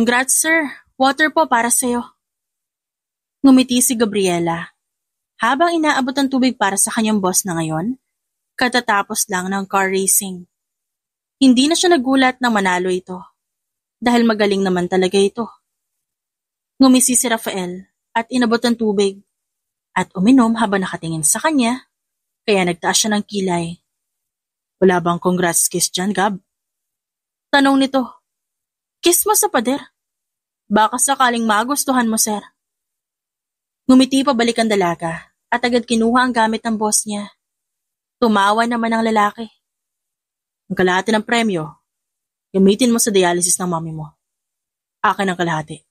Congrats, sir. Water po para sa'yo. Ngumiti si Gabriela habang inaabot ang tubig para sa kanyang boss na ngayon, katatapos lang ng car racing. Hindi na siya nagulat nang manalo ito, dahil magaling naman talaga ito. Ngumisi si Rafael at inabot ang tubig at uminom habang nakatingin sa kanya, kaya nagtaas siya ng kilay. Wala bang congrats kiss dyan, Gab? Tanong nito. Kiss mo sa pader. Baka sakaling magustuhan mo, sir. Ngumiti pabalik ang dalaga at agad kinuha ang gamit ng boss niya. Tumawa naman ang lalaki. Ang kalahati ng premyo, gamitin mo sa dialysis ng mami mo. Akin ang kalahati.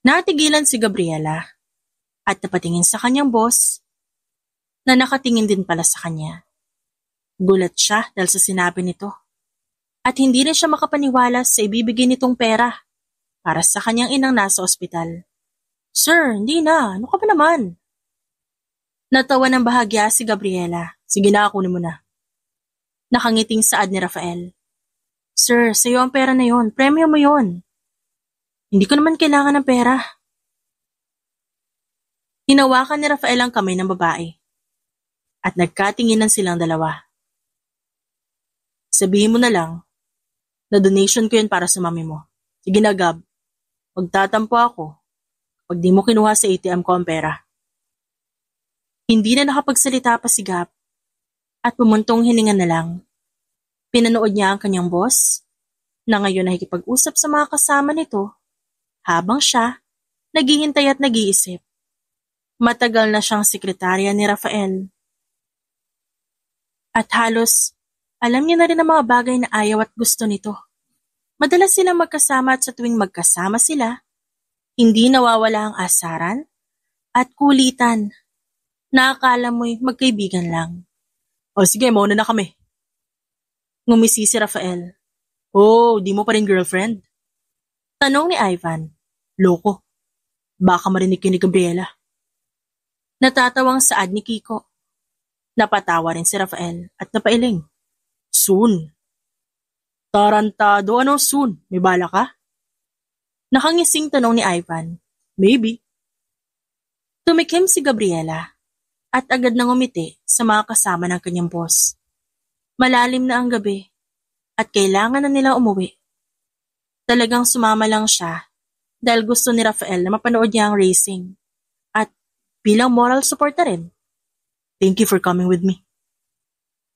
Natigilan si Gabriela at napatingin sa kanyang boss na nakatingin din pala sa kanya. Gulat siya dahil sa sinabi nito at hindi rin siya makapaniwala sa ibibigay nitong pera para sa kanyang inang nasa ospital. Sir, hindi na. Ano ka ba naman? Natawa ng bahagya si Gabriela. Sige na, kunin mo na. Nakangiting saad ni Rafael. Sir, sa'yo ang pera na yon. Premyo mo yon. Hindi ko naman kailangan ng pera. Hinawakan ni Rafael ang kamay ng babae at nagkatinginan silang dalawa. Sabihin mo na lang na donation ko yun para sa mami mo. Sige na, Gab. Magtatampo ako pag di mo kinuha sa ATM ko ang pera. Hindi na nakapagsalita pa si Gab at pumuntong hininga na lang. Pinanood niya ang kanyang boss na ngayon nakikipag-usap sa mga kasama nito habang siya naghihintay at nag-iisip. Matagal na siyang sekretarya ni Rafael. At halos alam niya na rin ang mga bagay na ayaw at gusto nito. Madalas silang magkasama at sa tuwing magkasama sila, hindi nawawala ang asaran at kulitan na akala mo'y magkaibigan lang. O sige, mauna na kami. Ngumisi si Rafael. Oh, di mo pa rin girlfriend? Tanong ni Ivan. Loko. Baka marinig ni Gabriela. Natatawang saad ni Kiko. Napatawa rin si Rafael at napailing. Soon. Tarantado, ano soon? May bala ka? Nakangising tanong ni Ivan. Maybe. Tumikim si Gabriela at agad nang umiti sa mga kasama ng kanyang boss. Malalim na ang gabi at kailangan na nila umuwi. Talagang sumama lang siya dahil gusto ni Rafael na mapanood niya ang racing at bilang moral support na rin. Thank you for coming with me.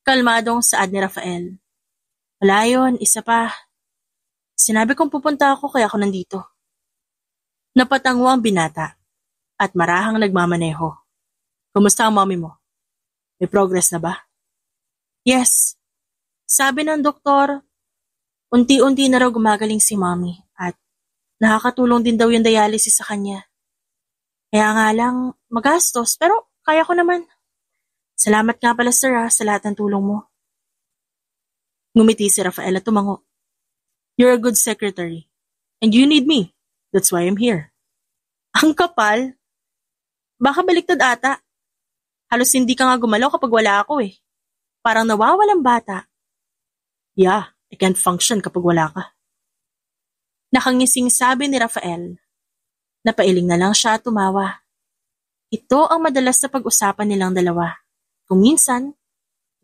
Kalmadong saad ni Rafael. Wala yun, isa pa. Sinabi kong pupunta ako kaya ako nandito. Napatango ang binata at marahang nagmamaneho. Kumusta ang mommy mo? May progress na ba? Yes. Sabi ng doktor, unti-unti na raw gumagaling si mommy at nakakatulong din daw yung dialysis sa kanya. Kaya nga lang magastos pero kaya ko naman. Salamat nga pala sir sa lahat ng tulong mo. Ngumiti si Rafael at tumango. You're a good secretary. And you need me. That's why I'm here. Ang kapal. Baka baliktad ata. Halos hindi ka nga gumalaw kapag wala ako eh. Parang nawawalang bata. Yeah, I can't function kapag wala ka. Nakangising sabi ni Rafael. Napailing na lang siya at tumawa. Ito ang madalas na pag-usapan nilang dalawa. Kung minsan,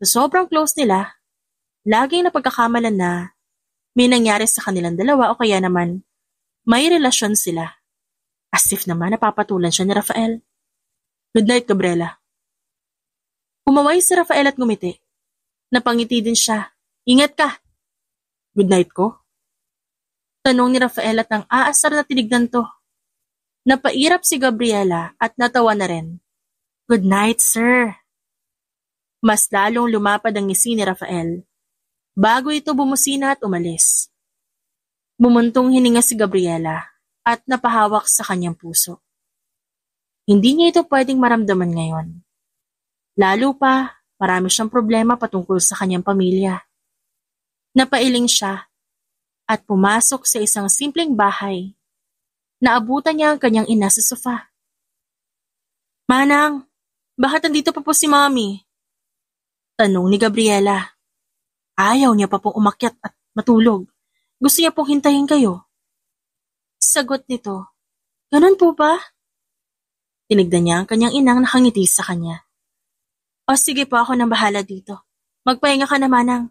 sa sobrang close nila, laging napagkakamalan na may nangyari sa kanilang dalawa o kaya naman may relasyon sila. As if naman napapatulan siya ni Rafael. Good night, Gabriela. Kumaway si Rafael at ngumiti. Napangiti din siya. Ingat ka. Good night ko? Tanong ni Rafael at ang aasar na tinignan to. Napairap si Gabriela at natawa na rin. Good night, sir. Mas lalong lumapad ang ngisi ni Rafael bago ito bumusina at umalis. Bumuntong hininga si Gabriela at napahawak sa kanyang puso. Hindi niya ito pwedeng maramdaman ngayon. Lalo pa, marami siyang problema patungkol sa kanyang pamilya. Napailing siya at pumasok sa isang simpleng bahay. Naabutan niya ang kanyang ina sa sofa. Manang, bakit nandito pa po si Mommy? Tanong ni Gabriela. Ayaw niya pa pong umakyat at matulog. Gusto niya pong hintayin kayo. Sagot nito, "Ganun po ba?" Tinignan niya ang kanyang inang nakangiti sa kanya. "O sige po, ako nang bahala dito. Magpahinga ka naman ng..."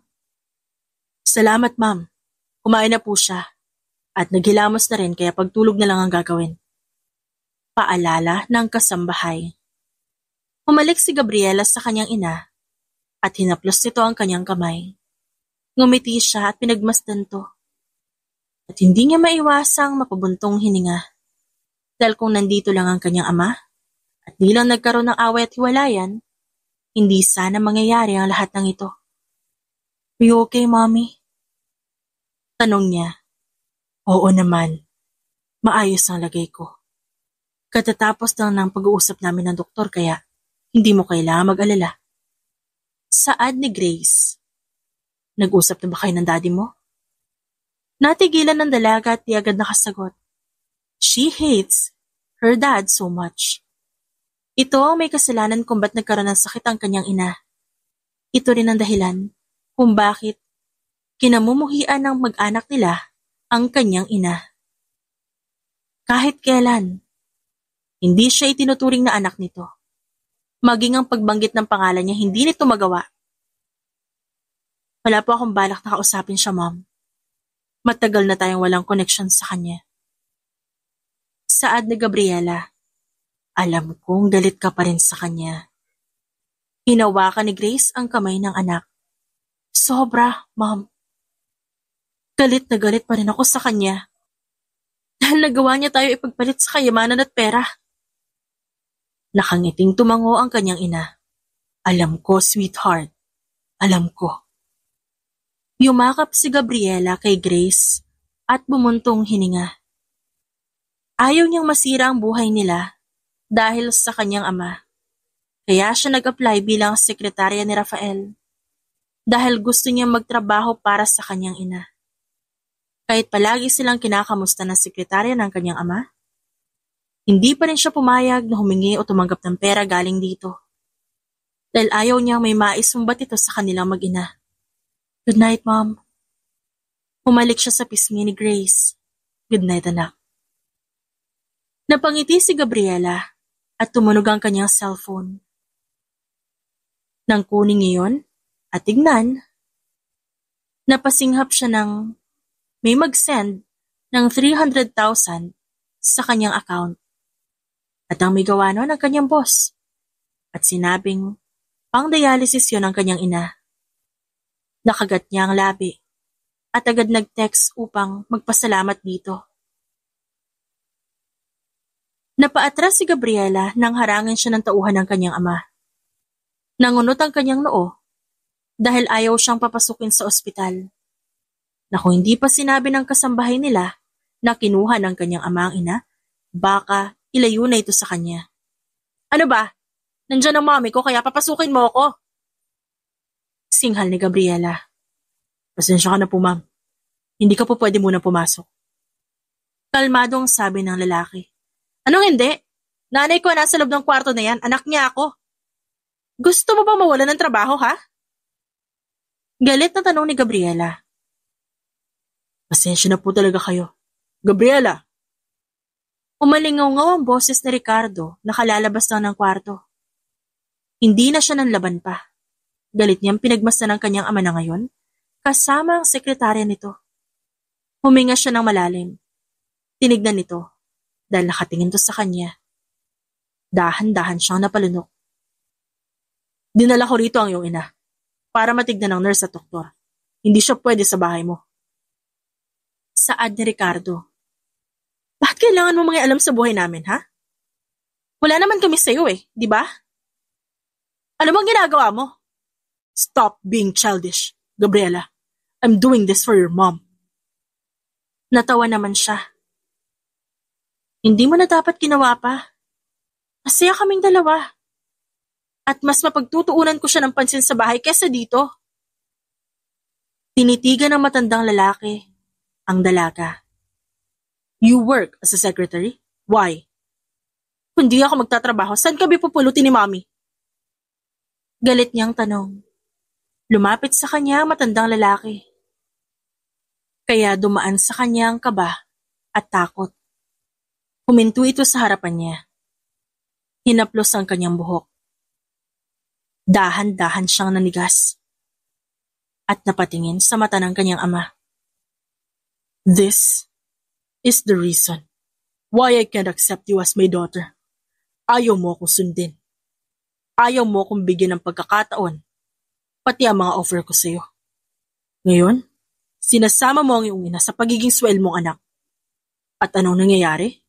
"Salamat, ma'am." Kumain na po siya at naghilamos na rin kaya pagtulog na lang ang gagawin. Paalala ng kasambahay. Humalik si Gabriela sa kanyang ina at hinaplos nito ang kanyang kamay. Ngumiti siya at pinagmasdan to. At hindi niya maiwasang mapabuntong hininga. Dahil kung nandito lang ang kanyang ama at di lang nagkaroon ng away at hiwalayan, hindi sana mangyayari ang lahat ng ito. "Are you okay, mommy?" Tanong niya. "Oo naman. Maayos ang lagay ko. Katatapos lang ng pag-uusap namin ng doktor kaya hindi mo kailangan mag-alala." Saad ni Grace. "Nag-usap na ba kayo ng daddy mo?" Natigilan ng dalaga at di agad nakasagot. She hates her dad so much. Ito ang may kasalanan kung ba't nagkaroon ng sakit ang kanyang ina. Ito rin ang dahilan kung bakit kinamumuhian ng mag-anak nila ang kanyang ina. Kahit kailan, hindi siya itinuturing na anak nito. Maging ang pagbanggit ng pangalan niya, hindi nito magawa. "Wala po akong balak na kausapin siya, ma'am. Matagal na tayong walang connection sa kanya." Saad ni Gabriela. "Alam kong galit ka pa rin sa kanya." Hinawakan ni Grace ang kamay ng anak. "Sobra, ma'am. Galit na galit pa rin ako sa kanya. Dahil nagawa niya tayo ipagpalit sa kayamanan at pera." Nakangiting tumango ang kanyang ina. "Alam ko, sweetheart. Alam ko." Yumakap si Gabriela kay Grace at bumuntong hininga. Ayaw niyang masira ang buhay nila dahil sa kanyang ama. Kaya siya nag-apply bilang sekretarya ni Rafael. Dahil gusto niyang magtrabaho para sa kanyang ina. Kahit palagi silang kinakamusta ng sekretarya ng kanyang ama, hindi pa rin siya pumayag na humingi o tumanggap ng pera galing dito. Dahil ayaw niyang may maisumbat ito sa kanilang mag-ina. "Good night, Mom." Humalik siya sa pisngi ni Grace. "Good night, anak." Napangiti si Gabriela at tumunog ang kanyang cellphone. Nang kunin ngayon at tignan, napasinghap siya ng may mag-send ng 300,000 sa kanyang account. At ang may gawa nun ang kanyang boss. At sinabing pang-dialysis yun ang kanyang ina. Nakagat niya ang labi at agad nag-text upang magpasalamat dito. Napaatras si Gabriela nang harangin siya ng tauhan ng kanyang ama. Nangunot ang kanyang noo dahil ayaw siyang papasukin sa ospital. Na kung hindi pa sinabi ng kasambahay nila na kinuha ng kanyang ama ang ina, baka ilayo na ito sa kanya. "Ano ba? Nandiyan ang mami ko kaya papasukin mo ako." Singhal ni Gabriela. "Pasensya ka na po, ma'am. Hindi ka po pwede muna pumasok." Kalmadong sabi ng lalaki. "Anong hindi? Nanay ko nasa loob ng kwarto na yan, anak niya ako. Gusto mo ba mawala ng trabaho, ha?" Galit na tanong ni Gabriela. "Pasensya na po talaga kayo. Gabriela!" Umalingaw-ngaw ang boses ni Ricardo na kalalabas lang ng kwarto. Hindi na siya nanlaban pa. Galit niyang pinagmasdan ng kanyang ama na ngayon, kasama ang sekretarya nito. Huminga siya ng malalim. Tinignan nito, dahil nakatingin to sa kanya. Dahan-dahan siyang napalunok. "Dinala ko rito ang iyong ina, para matignan ng nurse at doktor. Hindi siya pwede sa bahay mo." Saad ni Ricardo. "Bakit kailangan mo mangialam sa buhay namin, ha? Wala naman kami sa'yo di ba? Ano bang ginagawa mo?" "Stop being childish, Gabriela. I'm doing this for your mom." Natawa naman siya. "Hindi mo na dapat ginawa pa. Masaya kaming dalawa. At mas mapagtutuunan ko siya ng pansin sa bahay kesa dito." Tinitigan ng matandang lalaki ang dalaga. "You work as a secretary? Why? Kung di ako magtatrabaho, saan kami pupulutin ni Mommy?" Galit niyang tanong. Lumapit sa kanya ang matandang lalaki. Kaya dumaan sa kanya ang kaba at takot. Huminto ito sa harapan niya. Hinaplos ang kanyang buhok. Dahan-dahan siyang nanigas at napatingin sa mata ng kanyang ama. This is the reason why I can't accept you as my daughter. Ayaw mo akong sundin. Ayaw mo akong bigyan ng pagkakataon, pati ang mga offer ko sa'yo. Ngayon, sinasama mo ang iyong ina sa pagiging swel mong anak. At anong nangyayari?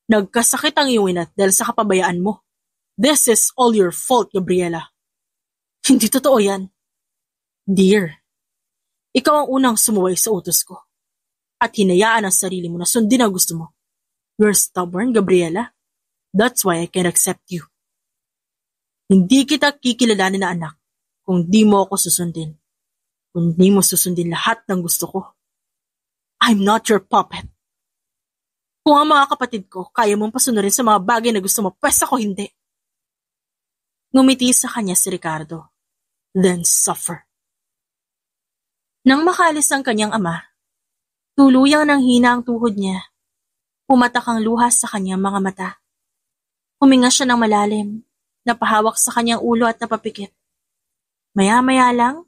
Nagkasakit ang iyong ina dahil sa kapabayaan mo. This is all your fault, Gabriela. Hindi totoo yan. Dear, ikaw ang unang sumuway sa utos ko. At hinayaan ang sarili mo na sundin ang gusto mo. You're stubborn, Gabriela. That's why I can't accept you. Hindi kita kikilalanin na anak kung di mo ako susundin. Kung di mo susundin lahat ng gusto ko. I'm not your puppet. Kung ang mga kapatid ko kaya mong pasunurin sa mga bagay na gusto mo, pwes ako hindi. Ngumiti sa kanya si Ricardo. Then suffer. Nang makalis ang kanyang ama, tuluyang nanghina ang tuhod niya. Pumatak ang luha sa kanyang mga mata. Huminga siya ng malalim, napahawak sa kanyang ulo at napapikit. Maya-maya lang,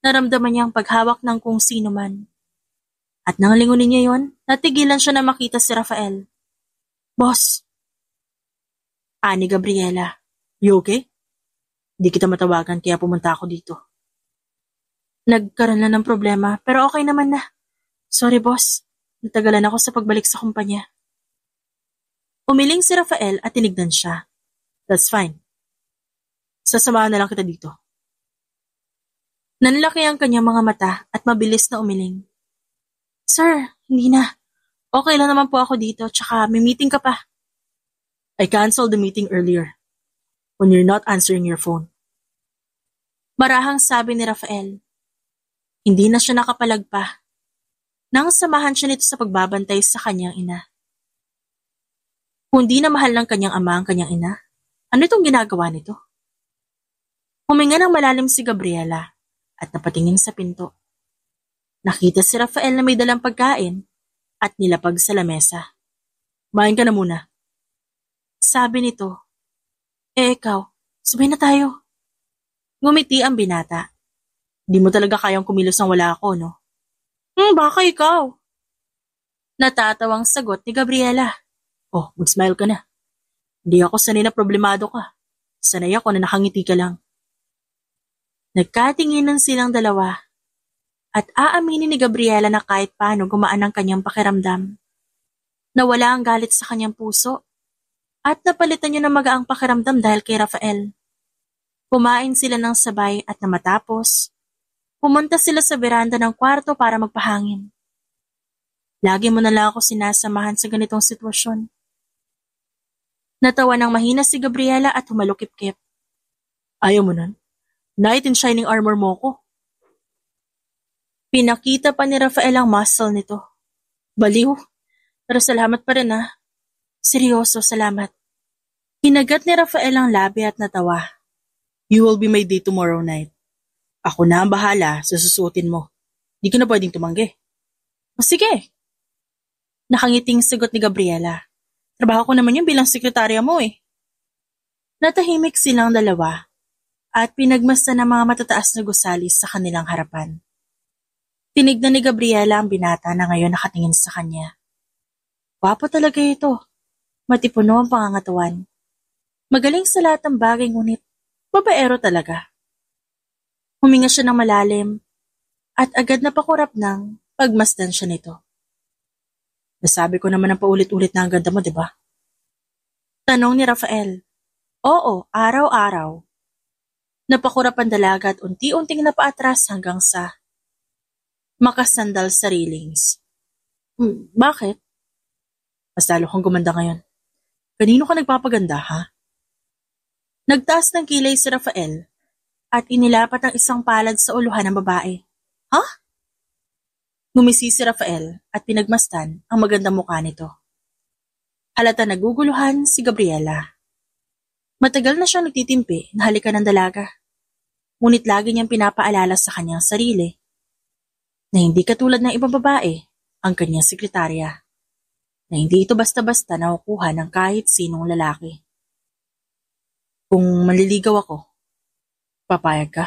naramdaman niya ang paghawak ng kung sino man. At nang lingunin niya yon, natigilan siya na makita si Rafael. Boss! Ani Gabriela, you okay? Di kita matawagan kaya pumunta ako dito. Nagkaroon na ng problema pero okay naman na. Sorry boss, natagalan ako sa pagbalik sa kumpanya. Umiling si Rafael at tinignan siya. That's fine. Sasamahan na lang kita dito. Nanlaki ang kanyang mga mata at mabilis na umiling. Sir, hindi na. Okay lang naman po ako dito, tsaka may meeting ka pa. I canceled the meeting earlier when you're not answering your phone. Marahang sabi ni Rafael. Hindi na siya nakapalag pa. Nang samahan siya nito sa pagbabantay sa kanyang ina. Kung di na mahal ng kanyang ama ang kanyang ina, ano itong ginagawa nito? Huminga ng malalim si Gabriela at napatingin sa pinto. Nakita si Rafael na may dalang pagkain at nilapag sa lamesa. Kumain ka na muna. Sabi nito, ikaw, sabay na tayo. Ngumiti ang binata. Di mo talaga kayang kumilos nang wala ako, no? Baka ikaw. Natatawang sagot ni Gabriela. Oh, mag-smile ka na. Hindi ako sanay na problemado ka. Sanay ako na nakangiti ka lang. Nagkatinginan silang dalawa at aaminin ni Gabriela na kahit paano gumaan ang kanyang pakiramdam. Nawala ang galit sa kanyang puso at napalitan niya ng magaang pakiramdam dahil kay Rafael. Kumain sila ng sabay at na matapos, pumunta sila sa beranda ng kwarto para magpahangin. Lagi mo na lang ako sinasamahan sa ganitong sitwasyon. Natawa ng mahina si Gabriela at humalukip-kip. Ayaw mo nun? Knight in shining armor mo ko. Pinakita pa ni Rafael ang muscle nito. Baliw, pero salamat pa rin ah. Seryoso, salamat. Hinagat ni Rafael ang labi at natawa. You will be my day tomorrow night. Ako na ang bahala sa susuotin mo. Di ka na pwedeng tumanggi. O sige. Nakangiting sagot ni Gabriela. Trabaho ko naman yun bilang sekretarya mo eh. Natahimik silang dalawa at pinagmasdan ng mga matataas na gusalis sa kanilang harapan. Tinignan ni Gabriela ang binata na ngayon nakatingin sa kanya. Wapo talaga ito. Matipuno ang pangangatawan. Magaling sa lahat ng bagay ngunit babaero talaga. Huminga siya ng malalim at agad na pakurap ng pagmasdan siya nito. Nasabi ko naman ang paulit-ulit na ang ganda mo, di ba? Tanong ni Rafael. Oo, araw-araw. Napakurap ang dalaga at unti-unting napaatras hanggang sa makasandal sa railings. Bakit? Mas lalo kang gumanda ngayon. Kanino ka nagpapaganda, ha? Nagtaas ng kilay si Rafael at inilapat ang isang palad sa uluhan ng babae. Ha? Ngumisi si Rafael at pinagmasdan ang magandang mukha nito. Halata naguguluhan si Gabriela. Matagal na siyang nagtitimpi na halikan ng dalaga. Ngunit lagi niyang pinapaalala sa kanyang sarili na hindi katulad ng ibang babae ang kanyang sekretarya. na hindi ito basta-basta nakukuha ng kahit sinong lalaki. Kung manliligaw ako, papayag ka?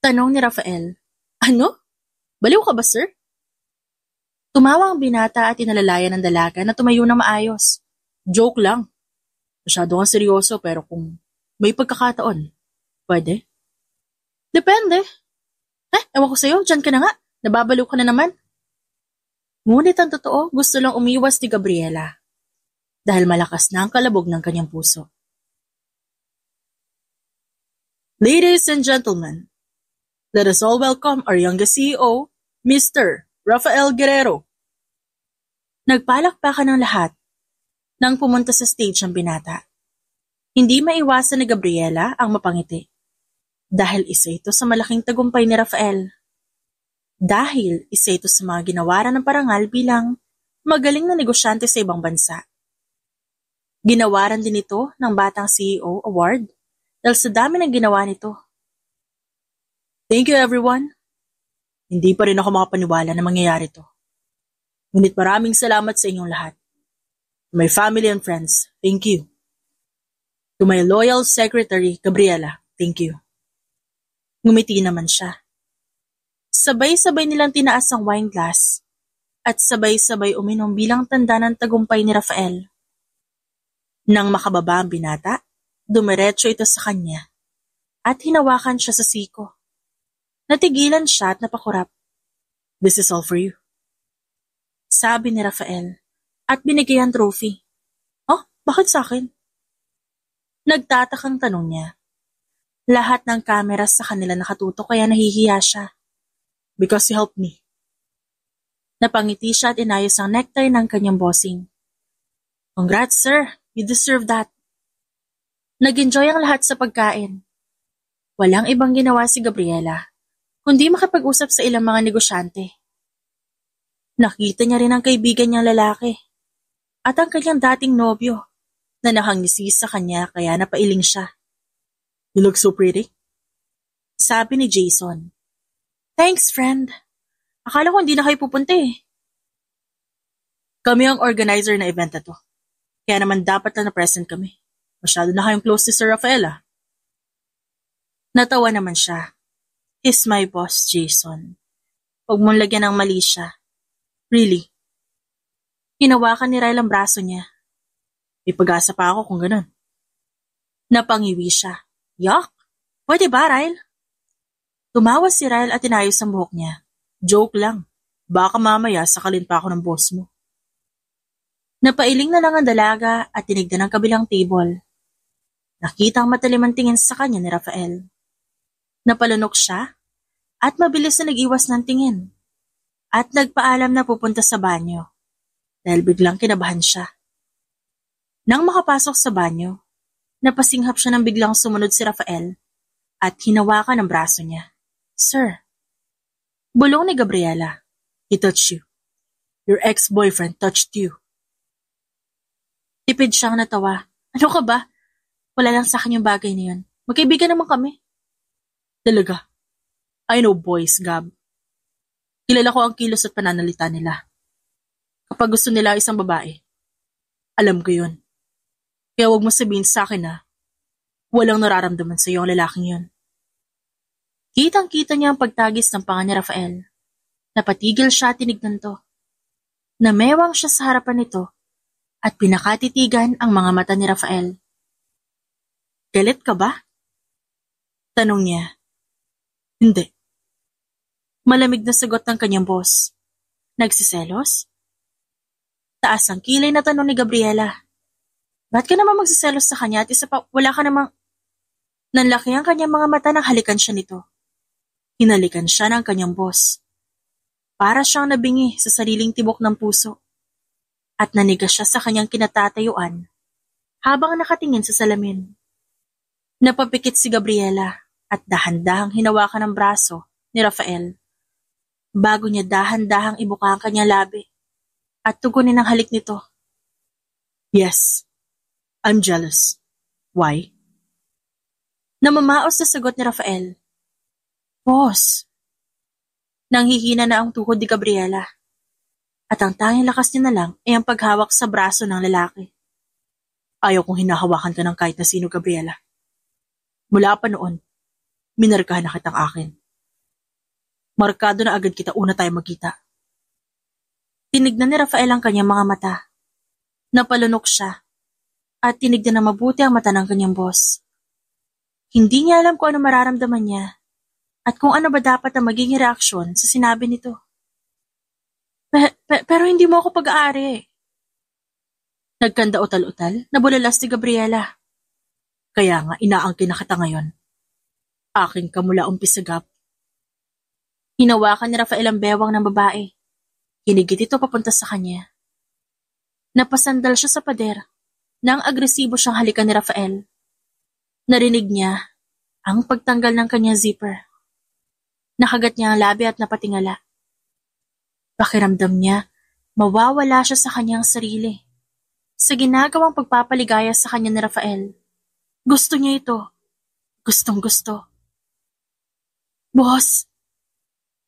Tanong ni Rafael. Ano? Baliw ka ba, sir? Tumawa ang binata at inalalayan ng dalaga na tumayo na maayos. Joke lang. Masyado kang seryoso pero kung may pagkakataon, pwede? Depende. Ewan ko sa'yo, dyan ka na nga. Nababaliw ka na naman. Ngunit ang totoo, gusto lang umiwas ni Gabriela dahil malakas na ang kalabog ng kanyang puso. Ladies and gentlemen, let us all welcome our youngest CEO, Mr. Rafael Guerrero. Nagpalakpakan ng lahat nang pumunta sa stage ang binata. Hindi maiwasan ni Gabriela ang mapangiti dahil isa ito sa malaking tagumpay ni Rafael. Dahil isa ito sa mga ginawaran ng parangal bilang magaling na negosyante sa ibang bansa. Ginawaran din ito ng Batang CEO Award dahil sa dami ng ginawa nito. Thank you everyone. Hindi pa rin ako makapaniwala na mangyayari ito. Ngunit maraming salamat sa inyong lahat. To my family and friends, thank you. To my loyal secretary, Gabriela, thank you. Ngumiti naman siya. Sabay-sabay nilang tinaas ang wine glass at sabay-sabay uminom bilang tanda ng tagumpay ni Rafael. Nang makababa ang binata, dumiretso ito sa kanya at hinawakan siya sa siko. Natigilan siya at napakurap. This is all for you. Sabi ni Rafael at binigay ang trophy. Oh, bakit sa akin? Nagtatakang tanong niya. Lahat ng kamera sa kanila nakatutok kaya nahihiya siya. Because you helped me. Napangiti siya at inayos ang necktie ng kanyang bossing. Congrats, sir. You deserve that. Nag-enjoy ang lahat sa pagkain. Walang ibang ginawa si Gabriela, kundi makipag-usap sa ilang mga negosyante. Nakita niya rin ang kaibigan niyang lalaki at ang kanyang dating nobyo na nakangisi sa kanya kaya napailing siya. You look so pretty. Sabi ni Jason. Thanks, friend. Akala ko hindi na kayo pupunta eh. Kami ang organizer na event na to. Kaya naman dapat na present kami. Masyado na kayong close si Sir Rafael ah. Natawa naman siya. He's my boss, Jason. Huwag mong lagyan ng mali siya. Really. Hinawakan ni Ryle ang braso niya. May pag-asa pa ako kung ganun. Napangiwi siya. Yuck! Pwede ba, Ryle? Tumawa si Ryle at inayos ang buhok niya. Joke lang. Baka mamaya sakalin pa ako ng boss mo. Napailing na lang ang dalaga at tinignan ang kabilang table. Nakita ang matalimang tingin sa kanya ni Rafael. Napalunok siya at mabilis na nag-iwas ng tingin. At nagpaalam na pupunta sa banyo dahil biglang kinabahan siya. Nang makapasok sa banyo, napasinghap siya nang biglang sumunod si Rafael at hinawakan ang braso niya. Sir. Bulong ni Gabriela. He touched you. Your ex-boyfriend touched you. Tipid siyang natawa. Ano ka ba? Wala lang sa akin yung bagay na yun. Magkaibigan naman kami. Talaga. I know boys, Gab. Kilala ko ang kilos at pananalita nila. Kapag gusto nila isang babae, alam ko yun. Kaya huwag mo sabihin sa akin na walang nararamdaman sa iyo ang lalaking yun. Kitang-kita niya ang pagtagis ng panga ni Rafael. Napatigil siya at tinignan to. Namewang siya sa harapan nito at pinakatitigan ang mga mata ni Rafael. Galit ka ba? Tanong niya. Hindi. Malamig na sagot ng kanyang boss. Nagsiselos? Taas ang kilay na tanong ni Gabriela. Ba't ka naman magsiselos sa kanya at isa pa wala ka namang... Nanlaki ang kanyang mga mata nang halikan siya nito. Hinalikan siya ng kanyang boss. Para siyang nabingi sa sariling tibok ng puso. At nanigas siya sa kanyang kinatatayuan habang nakatingin sa salamin. Napapikit si Gabriela at dahan-dahang hinawakan ang braso ni Rafael. Bago niya dahan-dahang ibuka ang kanyang labi at tugunin ang halik nito. Yes, I'm jealous. Why? Namamaos na sagot ni Rafael. Boss. Nanghihina na ang tuhod ni Gabriela. at ang tanging lakas niya na lang ay ang paghawak sa braso ng lalaki. Ayaw kong hinahawakan ka ng kahit na sino, Gabriela. Mula pa noon, minarkahan na kitang akin. Markado na agad kita una tayo magkita. Tinignan ni Rafael ang kanyang mga mata. Napalunok siya at tinignan na mabuti ang mata ng kanyang boss. Hindi niya alam kung ano mararamdaman niya at kung ano ba dapat ang magiging reaksyon sa sinabi nito. Pero hindi mo ako pag-aari. Nagkanda utal-utal na bulalas ni Gabriela. Kaya nga inaangkin na kita ngayon. Aking ka mula umpisa, Gab. Hinawakan ni Rafael ang bewang ng babae. Hinigit ito papunta sa kanya. Napasandal siya sa pader nang agresibo siyang halikan ni Rafael. Narinig niya ang pagtanggal ng kanyang zipper. Nakagat niya ang labi at napatingala. Pakiramdam niya, mawawala siya sa kanyang sarili. Sa ginagawang pagpapaligaya sa kanya ni Rafael. Gusto niya ito. Gustong gusto. Boss!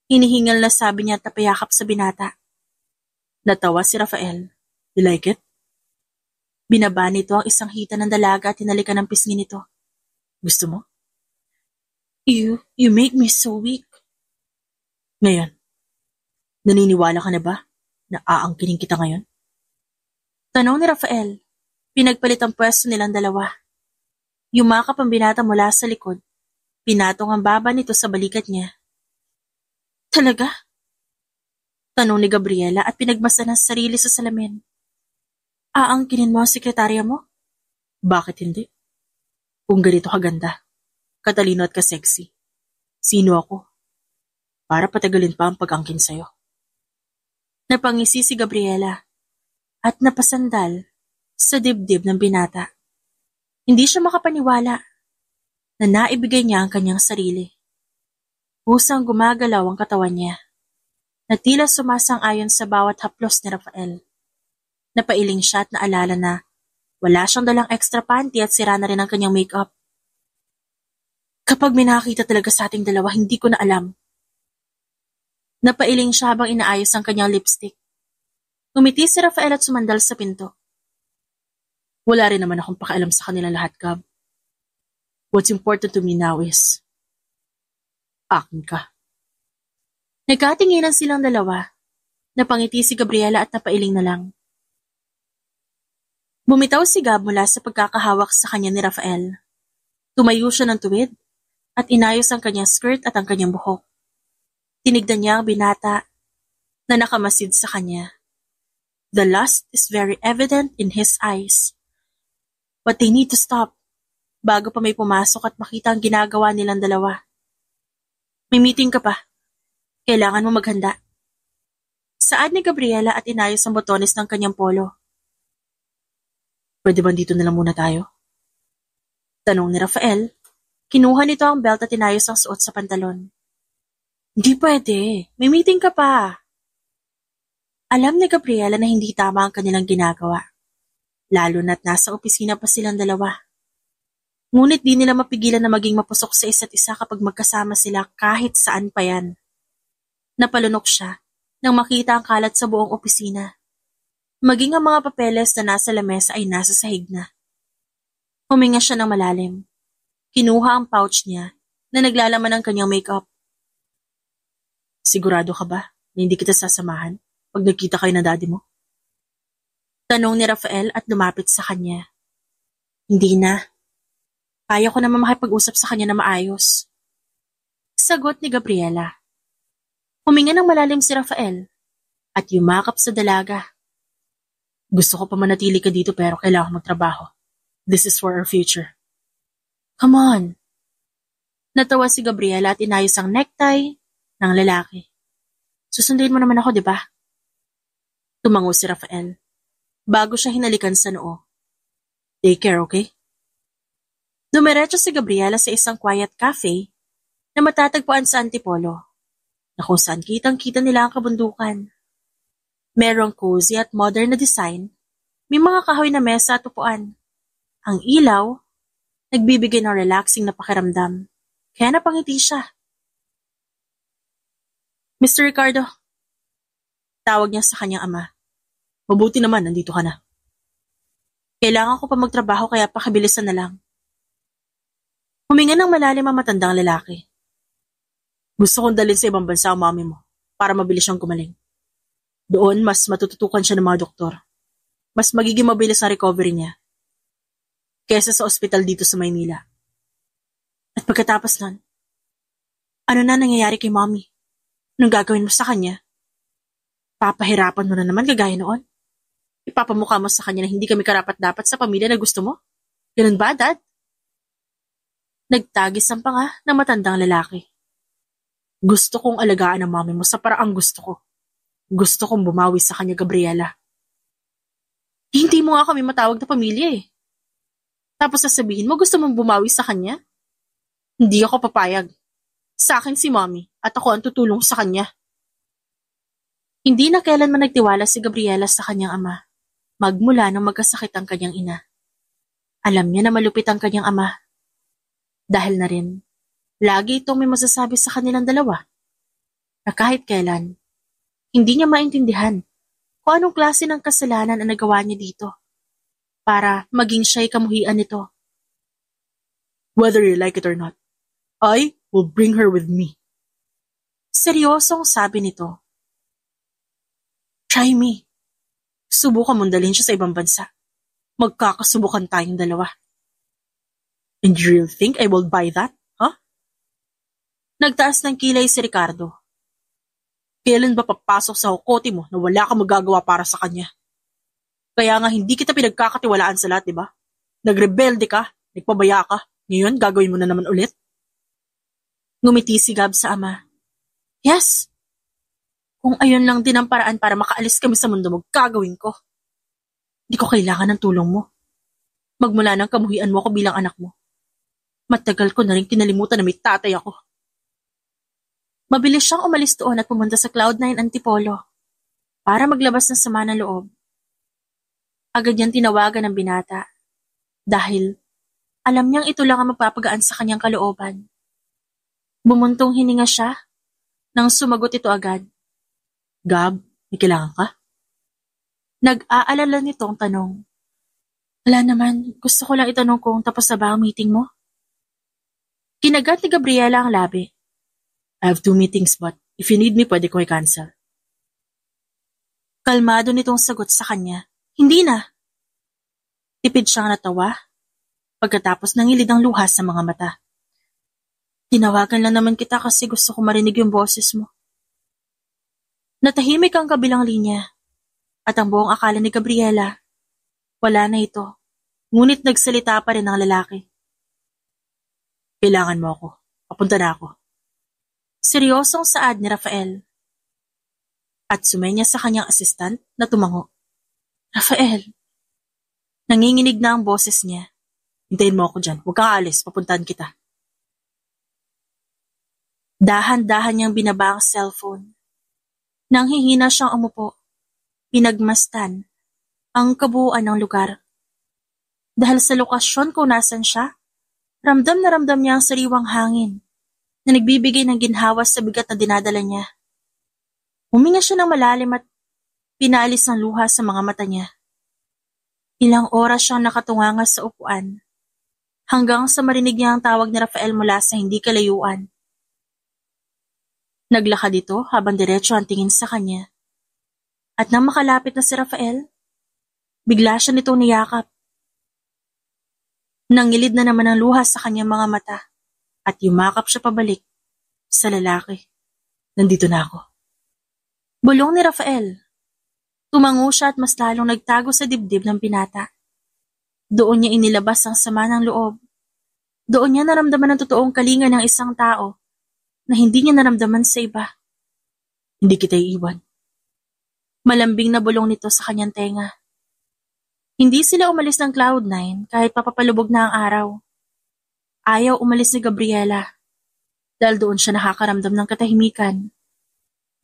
Hinihingal na sabi niya at napayakap sa binata. Natawa si Rafael. You like it? Binaba nito ang isang hita ng dalaga at hinalikan ng pisngi nito. Gusto mo? You make me so weak. Ngayon, naniniwala ka na ba na aangkinin kita ngayon? Tanong ni Rafael. Pinagpalit ang pwesto nilang dalawa. Yumakap ang binata mula sa likod. Pinatong ang baba nito sa balikat niya. Talaga? Tanong ni Gabriela at pinagmasan ang sarili sa salamin. Aangkinin mo ang sekretarya mo? Bakit hindi? Kung ganito kaganda, katalino at kasexy, sino ako? Para patagalin pa ang pag-angkin sa'yo. Napangisi si Gabriela at napasandal sa dibdib ng binata. Hindi siya makapaniwala na naibigay niya ang kanyang sarili. Pusang gumagalaw ang katawan niya, na tila sumasang-ayon sa bawat haplos ni Rafael. Napailing siya at naalala na wala siyang dalang extra panty at sira na rin ang kanyang makeup. Kapag may nakakita talaga sa ating dalawa, hindi ko na alam. Napailing siya habang inaayos ang kanyang lipstick. Umiti si Rafael at sumandal sa pinto. Wala rin naman akong pakialam sa kanilang lahat, Gab. What's important to me now is akin ka. Nagkatinginan silang dalawa. Napangiti si Gabriela at napailing na lang. Bumitaw si Gab mula sa pagkakahawak sa kanya ni Rafael. Tumayo siya ng tuwid at inayos ang kanyang skirt at ang kanyang buhok. Tinignan niya ang binata na nakamasid sa kanya. The lust is very evident in his eyes. But they need to stop bago pa may pumasok at makita ang ginagawa nilang dalawa. May meeting ka pa. Kailangan mo maghanda. Saad ni Gabriela at inayos ang botones ng kanyang polo. Pwede ba dito na lang muna tayo? Tanong ni Rafael. Kinuha nito ang belt at inayos ang suot sa pantalon. Hindi pwede. May meeting ka pa. Alam ni Gabriela na hindi tama ang kanilang ginagawa. Lalo na't nasa opisina pa silang dalawa. Ngunit di nila mapigilan na maging mapusok sa isa't isa kapag magkasama sila kahit saan pa yan. Napalunok siya nang makita ang kalat sa buong opisina. Maging ang mga papeles na nasa lamesa ay nasa sahig na. Huminga siya ng malalim. Kinuha ang pouch niya na naglalaman ng kanyang makeup. Sigurado ka ba na hindi kita sasamahan pag nagkita kayo na daddy mo? Tanong ni Rafael at lumapit sa kanya. Hindi na. Kaya ko naman makipag-usap sa kanya na maayos. Sagot ni Gabriela. Huminga ng malalim si Rafael at yumakap sa dalaga. Gusto ko pa manatili ka dito pero kailangan magtrabaho. This is for our future. Come on. Natawa si Gabriela at inayos ang necktie ng lalaki. Susunduin mo naman ako, di ba? Tumango si Rafael bago siya hinalikan sa noo. Take care, okay? Dumiretso si Gabriela sa isang quiet cafe na matatagpuan sa Antipolo, na kung saan kitang-kita nila ang kabundukan. Merong cozy at modern na design, may mga kahoy na mesa at upuan. Ang ilaw, nagbibigay ng relaxing na pakiramdam, kaya napangiti siya. Mr. Ricardo, Tawag niya sa kanyang ama. Mabuti naman, nandito ka na. Kailangan ko pa magtrabaho kaya pakibilisan na lang. Huminga ng malalim ang matandang lalaki. Gusto kong dalhin sa ibang bansa ang mami mo para mabilis siyang gumaling. Doon, mas matututukan siya ng mga doktor. Mas magiging mabilis ang recovery niya kaysa sa ospital dito sa Maynila. At pagkatapos nun, ano na nangyayari kay mommy? Anong gagawin mo sa kanya? Papahirapan mo na naman kagaya noon? Ipapamukha mo sa kanya na hindi kami karapat-dapat sa pamilya na gusto mo? Ganun ba, Dad? Nagtagis ang panga ng matandang lalaki. Gusto kong alagaan ang mami mo sa paraang gusto ko. Gusto kong bumawi sa kanya, Gabriela. Hindi mo nga kami matawag na pamilya eh. Tapos sasabihin mo gusto mong bumawi sa kanya? Hindi ako papayag. Sa akin si mommy at ako ang tutulong sa kanya. Hindi na kailanman nagtiwala si Gabriela sa kanyang ama, magmula nang magkasakit ang kanyang ina. Alam niya na malupit ang kanyang ama. Dahil na rin, lagi itong may masasabi sa kanilang dalawa, na kahit kailan, hindi niya maintindihan kung anong klase ng kasalanan ang nagawa niya dito, para maging siya'y kamuhian nito. Whether you like it or not, I will bring her with me. Seryosong sabi nito. Try me. Subukan mong dalhin siya sa ibang bansa. Magkakasubukan tayong dalawa. And you really think I will buy that, huh? Nagtaas ng kilay si Ricardo. Kailan ba papasok sa hukote mo na wala kang magagawa para sa kanya? Kaya nga hindi kita pinagkakatiwalaan sa lahat, di ba? Nagrebelde ka, nagpabaya ka, ngayon gagawin mo na naman ulit? Ngumiti si Gab sa ama. Yes! Kung ayun lang din ang paraan para makaalis kami sa mundo mo, gagawin ko. Di ko kailangan ng tulong mo. Magmula nang kamuhian mo ako bilang anak mo. Matagal ko na rin kinalimutan na may tatay ako. Mabilis siyang umalis doon at pumunta sa Cloud9 Antipolo para maglabas ng sama ng loob. Agad niyang tinawagan ng binata dahil alam niyang ito lang ang magpapagaan sa kanyang kalooban. Bumuntong hininga siya nang sumagot ito agad. Gab, may kailangan ka? Nag-aalala nitong tanong. Wala naman, gusto ko lang itanong kung tapos na ba ang meeting mo? Kinagat ni Gabriela ang labi. I have 2 meetings but if you need me, pwede ko i-cancel. Kalmado nitong sagot sa kanya. Hindi na. Tipid siyang natawa pagkatapos nangilid ang luha sa mga mata. Tinawagan lang naman kita kasi gusto ko marinig yung boses mo. Natahimik ang kabilang linya at ang buong akala ni Gabriela. Wala na ito, ngunit nagsalita pa rin ang lalaki. Kailangan mo ako. Papunta na ako. Seryosong saad ni Rafael. At sumenya sa kanyang assistant na tumango. Rafael. Nanginginig na ang boses niya. Hintayin mo ako dyan. Huwag kang aalis. Papuntahan kita. Dahan-dahan niyang binaba ang cellphone. Nang hihina siyang umupo, pinagmastan ang kabuuan ng lugar. Dahil sa lokasyon kung nasan siya, ramdam na ramdam niya ang sariwang hangin na nagbibigay ng ginhawa sa bigat na dinadala niya. Huminga siya ng malalim at pinaalis ang luha sa mga mata niya. Ilang oras siyang nakatunganga sa upuan hanggang sa marinig niya ang tawag ni Rafael mula sa hindi kalayuan. Naglakad ito habang diretso ang tingin sa kanya. At nang makalapit na si Rafael, bigla siya nitong niyakap. Nangilid na naman ang luha sa kanyang mga mata at yumakap siya pabalik sa lalaki. Nandito na ako. Bulong ni Rafael. Tumango siya at mas lalong nagtago sa dibdib ng binata. Doon niya inilabas ang sama ng loob. Doon niya naramdaman ang totoong kalinga ng isang tao na hindi niya naramdaman sa iba. Hindi kita iiwan. Malambing na bulong nito sa kanyang tenga. Hindi sila umalis ng Cloud9 kahit papapalubog na ang araw. Ayaw umalis ni Gabriela dahil doon siya nakakaramdam ng katahimikan.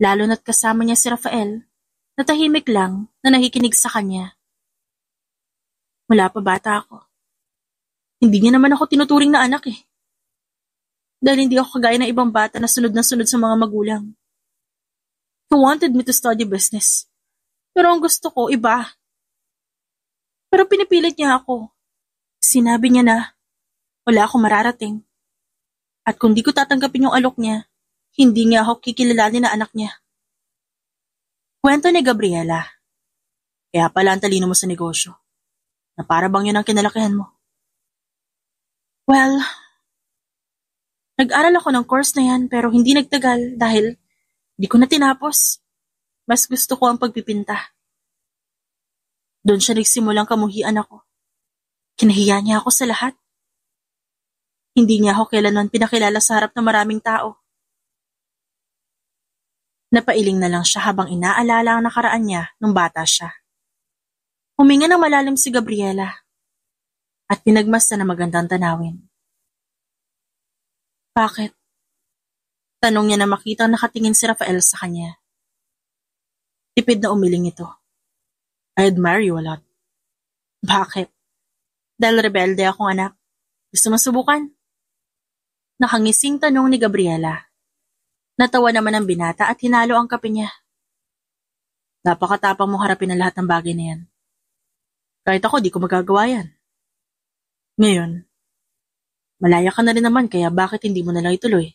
Lalo na't kasama niya si Rafael na tahimik lang na nakikinig sa kanya. Mula pa bata ako. Hindi niya naman ako tinuturing na anak eh. Dahil hindi ako kagaya ng ibang bata na sunod sa mga magulang. He wanted me to study business. Pero ang gusto ko, iba. Pero pinipilit niya ako. Sinabi niya na wala akong mararating. At kung di ko tatanggapin yung alok niya, hindi niya ako kikilalanin na anak niya. Kwento ni Gabriela. Kaya pala ang talino mo sa negosyo. Na para bang yun ang kinalakihan mo. Well, nag-aral ako ng course na yan pero hindi nagtagal dahil di ko na tinapos. Mas gusto ko ang pagpipinta. Doon siya nagsimulang kamuhian ako. Kinahiya niya ako sa lahat. Hindi niya ako kailanman pinakilala sa harap ng maraming tao. Napailing na lang siya habang inaalala ang nakaraan niya nung bata siya. Huminga ng malalim si Gabriela at pinagmasdan na magandang tanawin. Bakit? Tanong niya na makitang nakatingin si Rafael sa kanya. Tipid na umiling ito. I admire you a lot. Bakit? Dahil rebelde akong anak. Gusto mo subukan? Nakangising tanong ni Gabriela. Natawa naman ang binata at hinalo ang kape niya. Napakatapang mo harapin ang lahat ng bagay na yan. Kahit ako, di ko magagawa yan. Ngayon, malaya ka na rin naman kaya bakit hindi mo nalang ituloy?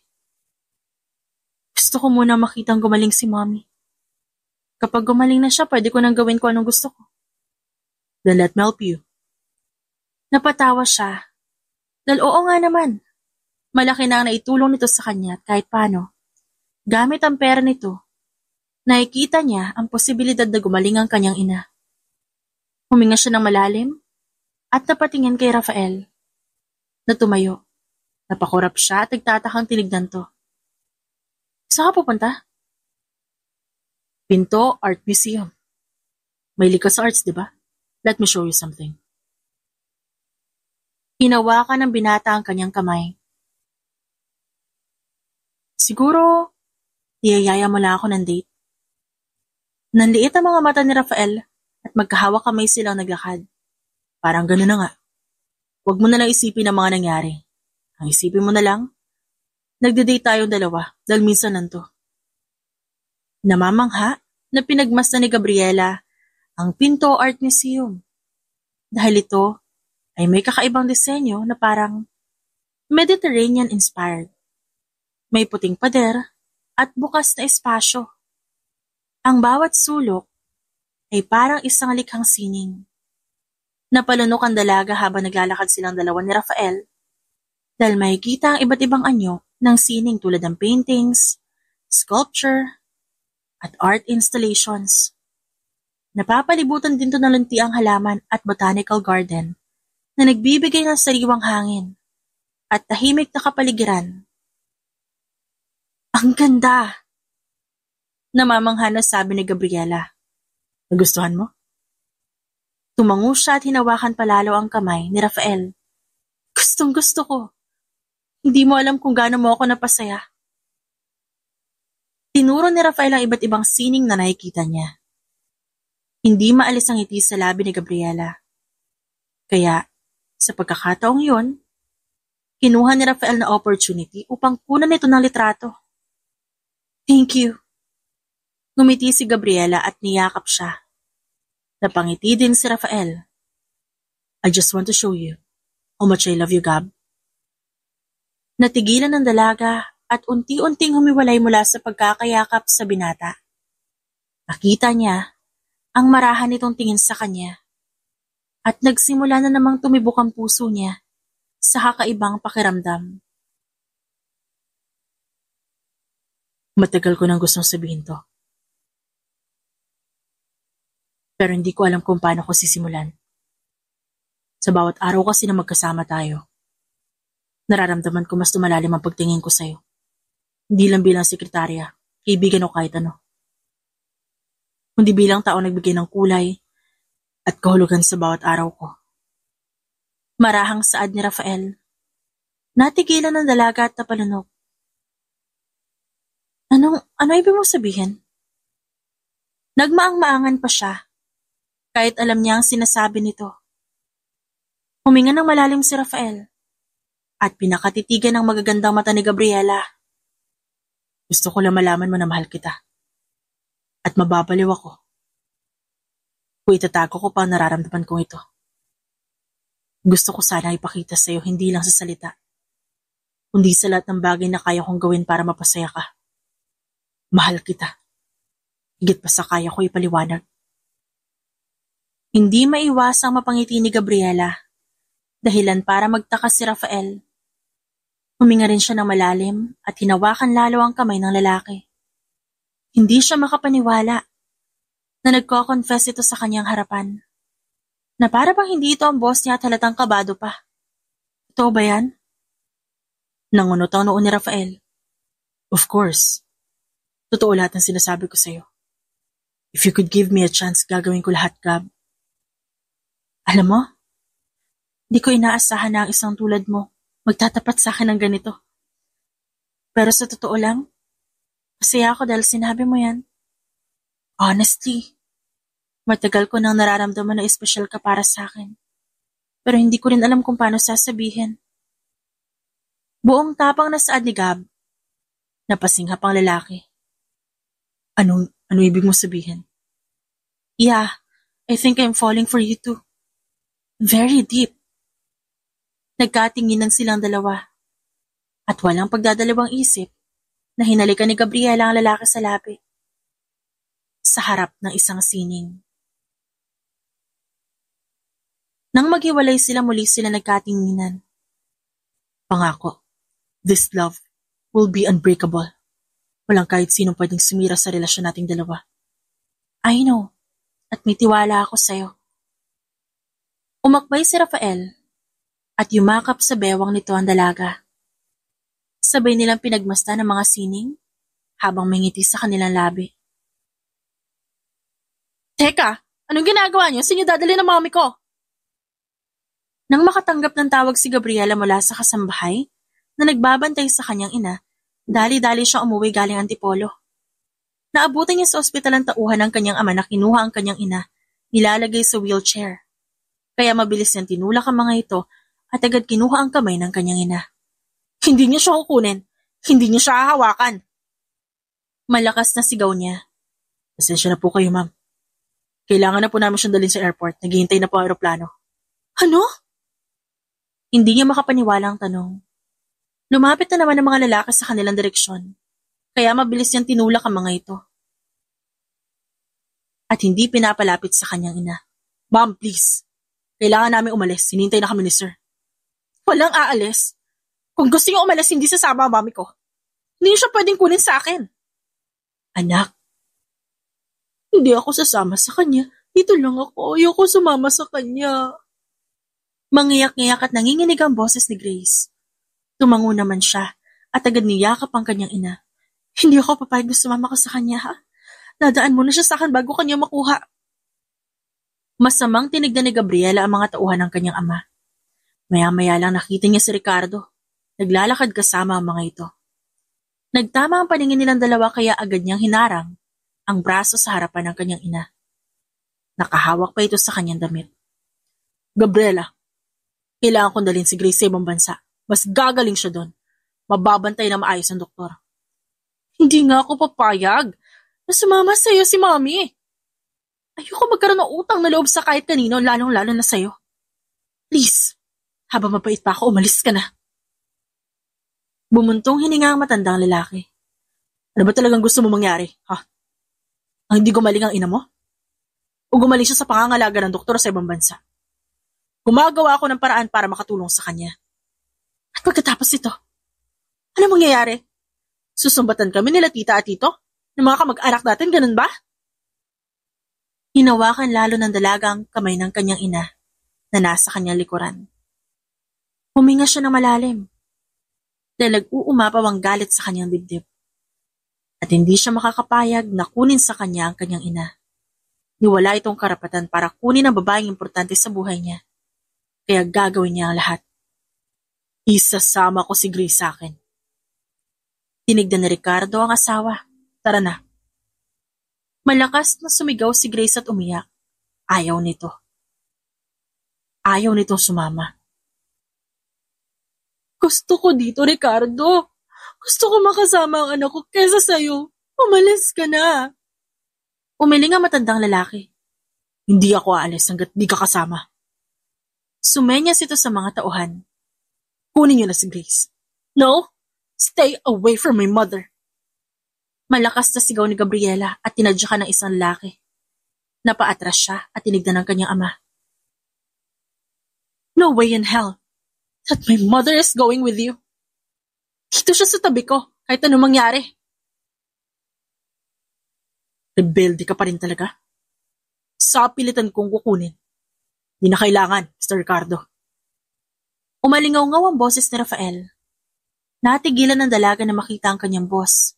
Gusto ko muna makitang gumaling si Mommy. Kapag gumaling na siya, pwede ko nang gawin ko anong gusto ko. Then let me help you. Napatawa siya. Dahil oo nga naman. Malaki na ang naitulong nito sa kanya at kahit paano. Gamit ang pera nito, nakikita niya ang posibilidad na gumaling ang kanyang ina. Huminga siya ng malalim at napatingin kay Rafael. Na tumayo. Napakurap siya at nagtatakang tinignan to. Saan ka pupunta? Pinto Art Museum. May ka sa arts, di ba? Let me show you something. Hinawakan ng binata ang kanyang kamay. Siguro, iyayaya mo lang ako ng date. Nanliit ang mga mata ni Rafael at magkahawak kamay silang naglakad. Parang gano'n na nga. Huwag mo na lang isipin ang mga nangyari. Ang isipin mo na lang, nagde-date tayong dalawa dahil minsan nanto. Namamangha na pinagmasdan ni Gabriela ang Pinto Art Museum. Dahil ito ay may kakaibang disenyo na parang Mediterranean-inspired. May puting pader at bukas na espasyo. Ang bawat sulok ay parang isang likhang sining. Napalunok ang dalaga habang naglalakad silang dalawa ni Rafael dahil makikita ang iba't ibang anyo ng sining tulad ng paintings, sculpture, at art installations. Napapalibutan din to ng luntiang halaman at botanical garden na nagbibigay ng sariwang hangin at tahimik na kapaligiran. Ang ganda! Namamangha na sabi ni Gabriela. Nagustuhan mo? Tumango siya at hinawakan palalo ang kamay ni Rafael. Gustong gusto ko. Hindi mo alam kung gaano mo ako napasaya. Tinuro ni Rafael ang iba't ibang sining na nakikita niya. Hindi maalis ang ngiti sa labi ni Gabriela. Kaya, sa pagkakataong yun, kinuha ni Rafael na opportunity upang kunan ito ng litrato. Thank you. Ngumiti si Gabriela at niyakap siya. Napangiti din si Rafael. I just want to show you how much I love you, Gab. Natigilan ng dalaga at unti-unting humiwalay mula sa pagkakayakap sa binata. Nakita niya ang marahan nitong tingin sa kanya at nagsimula na namang tumibok ang puso niya sa kakaibang pakiramdam. Matagal ko nang gustong sabihin to. Pero hindi ko alam kung paano ko sisimulan. Sa bawat araw kasi na magkasama tayo, nararamdaman ko mas lumalalim ang pagtingin ko sa'yo. Hindi lang bilang sekretarya, kaibigan o kahit ano. Kundi bilang tao nagbigay ng kulay at kahulugan sa bawat araw ko. Marahang saad ni Rafael. Natigilan ng dalaga at napalunok. Ano ibig mong sabihin? Nagmaang-maangan pa siya, kahit alam niya ang sinasabi nito. Huminga ng malalim si Rafael, at pinakatitigan ng magagandang mata ni Gabriela. Gusto ko lang malaman mo na mahal kita. At mababaliw ako kung itatago ko pa ang nararamdaman kong ito. Gusto ko sana ipakita sa'yo hindi lang sa salita, kundi sa lahat ng bagay na kaya kong gawin para mapasaya ka. Mahal kita. Higit pa sa kaya ko ipaliwanag. Hindi maiwasang mapangiti ni Gabriela, dahilan para magtaka si Rafael. Huminga rin siya ng malalim at hinawakan lalo ang kamay ng lalaki. Hindi siya makapaniwala na nagko-confess ito sa kanyang harapan. Na para bang hindi ito ang boss niya at halatang kabado pa. Totoo ba yan? Nangunot ang noon ni Rafael. Of course. Totoo lahat ng sinasabi ko sa'yo. If you could give me a chance, gagawin ko lahat, Gab. Alam mo, di ko inaasahan na ang isang tulad mo magtatapat sa akin ng ganito. Pero sa totoo lang, masaya ako dahil sinabi mo yan. Honestly, matagal ko nang nararamdaman na espesyal ka para sa akin. Pero hindi ko rin alam kung paano sasabihin. Buong tapang na saad ni Gab, napasinghap ang lalaki. Ano ibig mo sabihin? Yeah, I think I'm falling for you too. Very deep. Nagkatinginan silang dalawa. At walang pagdadalawang isip na hinalikan ni Gabriela ang lalaki sa labi. Sa harap ng isang sining. Nang maghiwalay sila muli sila nagkatinginan. Pangako, this love will be unbreakable. Walang kahit sinong pwedeng sumira sa relasyon nating dalawa. I know, at may tiwala ako sa'yo. Umakbay si Rafael at yumakap sa bewang nito ang dalaga. Sabay nilang pinagmasdan ng mga sining habang may ngiti sa kanilang labi. Teka, anong ginagawa niyo? Saan niyo dadali ng mami ko? Nang makatanggap ng tawag si Gabriela mula sa kasambahay na nagbabantay sa kanyang ina, dali-dali siya umuwi galing Antipolo. Naabutan niya sa ospital ang tauhan ng kanyang ama na kinuha ang kanyang ina, nilalagay sa wheelchair. Kaya mabilis niyang tinulak ang mga ito at agad kinuha ang kamay ng kanyang ina. Hindi niya siya kukunin. Hindi niya siya hahawakan. Malakas na sigaw niya. Pasensya na po kayo, ma'am. Kailangan na po namin siyang dalhin sa airport. Naghihintay na po ang aeroplano. Ano? Hindi niya makapaniwala ang tanong. Lumapit na naman ang mga lalaki sa kanilang direksyon. Kaya mabilis niyang tinulak ang mga ito. At hindi pinapalapit sa kanyang ina. Ma'am, please. Kailangan namin umalis. Sinintay na kami ni sir. Walang aalis. Kung gusto niyo umalis, hindi sasama ang mami ko. Hindi niyo siya pwedeng kunin sa akin. Anak, hindi ako sasama sa kanya. Dito lang ako. Ayoko sumama sa kanya. Mangiyak-ngiyak at nanginginig ang boses ni Grace. Tumango naman siya at agad niyakap ang kanyang ina. Hindi ako papayag na sumama ka sa kanya, ha? Dadaan muna siya sa akin bago kanya makuha. Masamang tinignan ni Gabriela ang mga tauhan ng kanyang ama. Maya-maya lang nakita niya si Ricardo. Naglalakad kasama ang mga ito. Nagtama ang paningin nilang dalawa kaya agad niyang hinarang ang braso sa harapan ng kanyang ina. Nakahawak pa ito sa kanyang damit. Gabriela, kailangan kong dalhin si Grace sa ibang bansa. Mas gagaling siya doon. Mababantay na maayos ang doktor. Hindi nga ako papayag na sumama sa'yo si Mami. Ayoko magkaroon ng utang na loob sa kahit kanino, lalong-lalo na sa'yo. Please, habang mapait pa ako, umalis ka na. Bumuntong hininga ang matandang lalaki. Ano ba talagang gusto mo mangyari, ha? Ang hindi gumaling ang ina mo? O gumaling siya sa pangangalaga ng doktor sa ibang bansa? Gumagawa ako ng paraan para makatulong sa kanya. At pagkatapos ito, ano mangyayari? Susumbatan kami nila tita at tito? Ng mga kamag-anak natin, ganun ba? Hinawakan lalo ng dalaga ang kamay ng kanyang ina na nasa kanyang likuran. Huminga siya ng malalim dahil nag-uumapaw ang galit sa kanyang dibdib. At hindi siya makakapayag na kunin sa kanya ang kanyang ina. Niwala itong karapatan para kunin ang babaeng importante sa buhay niya. Kaya gagawin niya ang lahat. Isasama ko si Grace sa akin. Tinignan ni Ricardo ang asawa. Tara na. Malakas na sumigaw si Grace at umiyak. Ayaw nito. Ayaw nito sumama. Gusto ko dito, Ricardo. Gusto ko makasama ang anak ko kesa sa'yo. Umalis ka na. Umiling ang matandang lalaki. Hindi ako aalis hanggat di ka kasama. Sumenyas ito sa mga tauhan. Kunin niyo na si Grace. No! Stay away from my mother! Malakas na sigaw ni Gabriela at tinadya ka ng isang lalaki. Napaatras siya at tinignan ng kanyang ama. No way in hell that my mother is going with you. Dito siya sa tabi ko, kahit anong mangyari. Rebelde ka pa rin talaga. Sa pilitan kong kukunin. Di na kailangan, Mr. Ricardo. Umalingaw-ngaw ang boses ni Rafael. Natigilan ng dalaga na makita ang kanyang boss,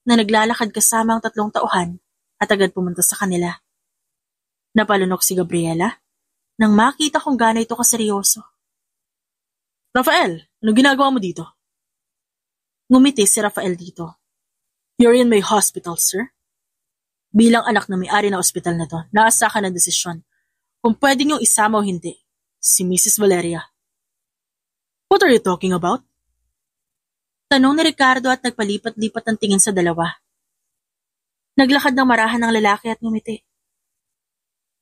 na naglalakad kasama ang tatlong tauhan at agad pumunta sa kanila. Napalunok si Gabriela nang makita kung gaano ito kaseryoso. Rafael, anong ginagawa mo dito? Ngumiti si Rafael dito. You're in my hospital, sir. Bilang anak na may-ari ng ospital na to, naasa ka ng desisyon kung pwede niyong isama o hindi si Mrs. Valeria. What are you talking about? Tanong ni Ricardo at nagpalipat-lipat ang tingin sa dalawa. Naglakad ng marahan ng lalaki at ngumiti.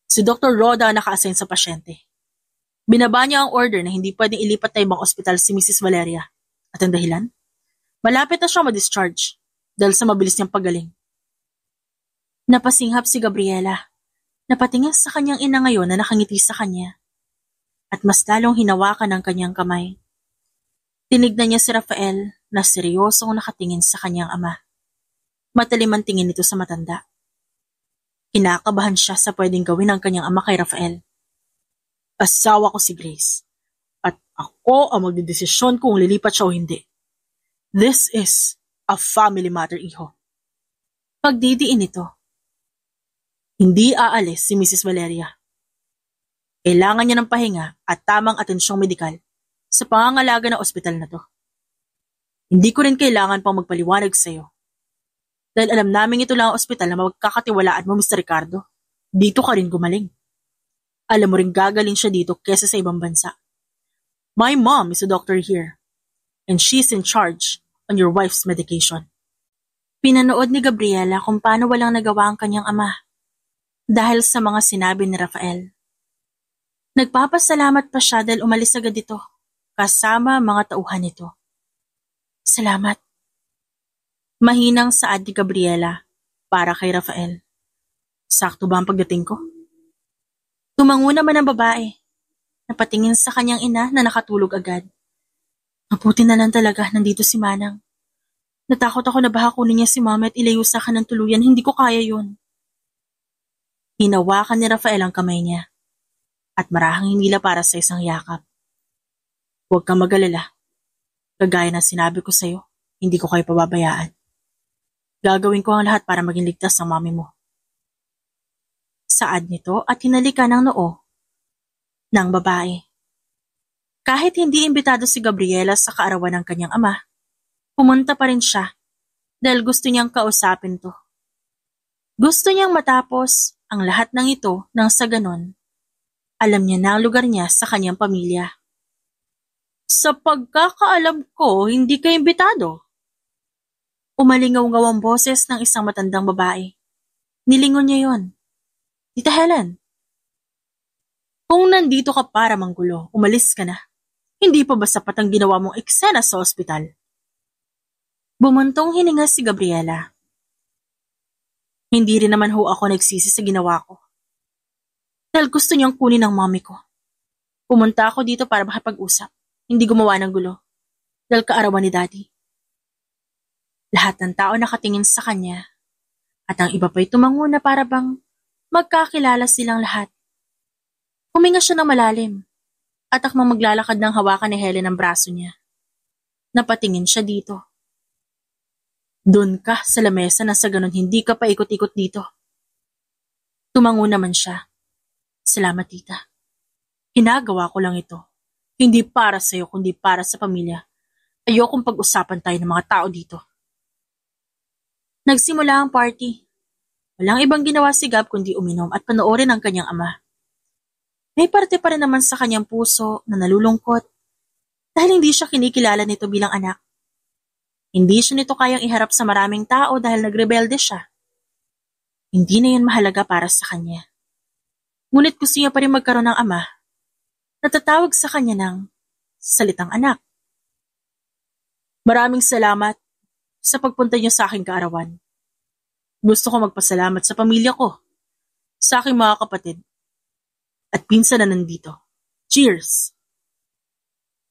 Si Dr. Roda ang naka-assign sa pasyente. Binaba niya ang order na hindi pwedeng ilipat na ibang ospital si Mrs. Valeria. At ang dahilan? Malapit na siya ma-discharge dahil sa mabilis niyang pagaling. Napasinghap si Gabriela. Napatingin sa kanyang ina ngayon na nakangiti sa kanya. At mas lalong hinawakan ang kanyang kamay. Tinignan niya si Rafael na seryosong nakatingin sa kanyang ama. Matalim ang tingin nito sa matanda. Kinakabahan siya sa pwedeng gawin ng kanyang ama kay Rafael. Asawa ko si Grace. At ako ang magdedesisyon kung lilipat siya o hindi. This is a family matter, iho. Pagdidiin ito. Hindi aalis si Mrs. Valeria. Kailangan niya ng pahinga at tamang atensyong medikal sa pangangalaga ng ospital na to. Hindi ko rin kailangan pang magpaliwanag sa iyo. Dahil alam namin ito lang ang ospital na magkakatiwalaan mo, Mr. Ricardo. Dito ka rin gumaling. Alam mo rin gagaling siya dito kesa sa ibang bansa. My mom is a doctor here, and she's in charge on your wife's medication. Pinanood ni Gabriela kung paano walang nagawa ang kanyang ama dahil sa mga sinabi ni Rafael. Nagpapasalamat pa siya dahil umalis agad ito kasama ang mga tauhan nito. Salamat. Mahinang saad ni Gabriela para kay Rafael. Sakto ba ang pagdating ko? Tumango naman ang babae. Napatingin sa kanyang ina na nakatulog agad. Mabuti na lang talaga nandito si Manang. Natakot ako na baka kunin niya si Mama at ilayo sa akin ng tuluyan. Hindi ko kaya yun. Hinawakan ni Rafael ang kamay niya at marahang hinila para sa isang yakap. Huwag kang mag-alala. Kagaya na sinabi ko sa'yo, hindi ko kayo pababayaan. Gagawin ko ang lahat para maging ligtas ang mami mo. Saad nito at hinalikan ng noo ng babae. Kahit hindi imbitado si Gabriela sa kaarawan ng kanyang ama, pumunta pa rin siya dahil gusto niyang kausapin to. Gusto niyang matapos ang lahat ng ito nang sa ganon, alam niya na ang lugar niya sa kanyang pamilya. Sa pagkakaalam ko, hindi ka imbitado. Umalingaw-ngaw ang boses ng isang matandang babae. Nilingon niya yon. Tita Helen, kung nandito ka para manggulo, umalis ka na. Hindi pa ba sapat ang ginawa mong eksena sa ospital? Bumuntong hininga si Gabriela. Hindi rin naman ho ako nagsisi sa ginawa ko. Dahil gusto niyang kunin ang mami ko. Pumunta ako dito para makipag-usap, hindi gumawa ng gulo. Dahil kaarawan ni Daddy. Lahat ng tao nakatingin sa kanya at ang iba pa'y tumango na para bang magkakilala silang lahat. Huminga siya ng malalim at akmang maglalakad ng hawakan ni Helen ang braso niya. Napatingin siya dito. Doon ka sa lamesa na sa ganun hindi ka paikot-ikot dito. Tumango naman siya. Salamat, tita. Hinagawa ko lang ito. Hindi para sa'yo kundi para sa pamilya. Ayokong pag-usapan tayo ng mga tao dito. Nagsimula ang party. Walang ibang ginawa si Gab kundi uminom at panoorin ang kanyang ama. May parte pa rin naman sa kanyang puso na nalulungkot dahil hindi siya kinikilala nito bilang anak. Hindi siya nito kayang iharap sa maraming tao dahil nagrebelde siya. Hindi na yan mahalaga para sa kanya. Ngunit gusto niya pa rin magkaroon ng ama na tatawag sa kanya ng salitang anak. Maraming salamat sa pagpunta niyo sa aking kaarawan. Gusto ko magpasalamat sa pamilya ko, sa aking mga kapatid, at pinsan na nandito. Cheers!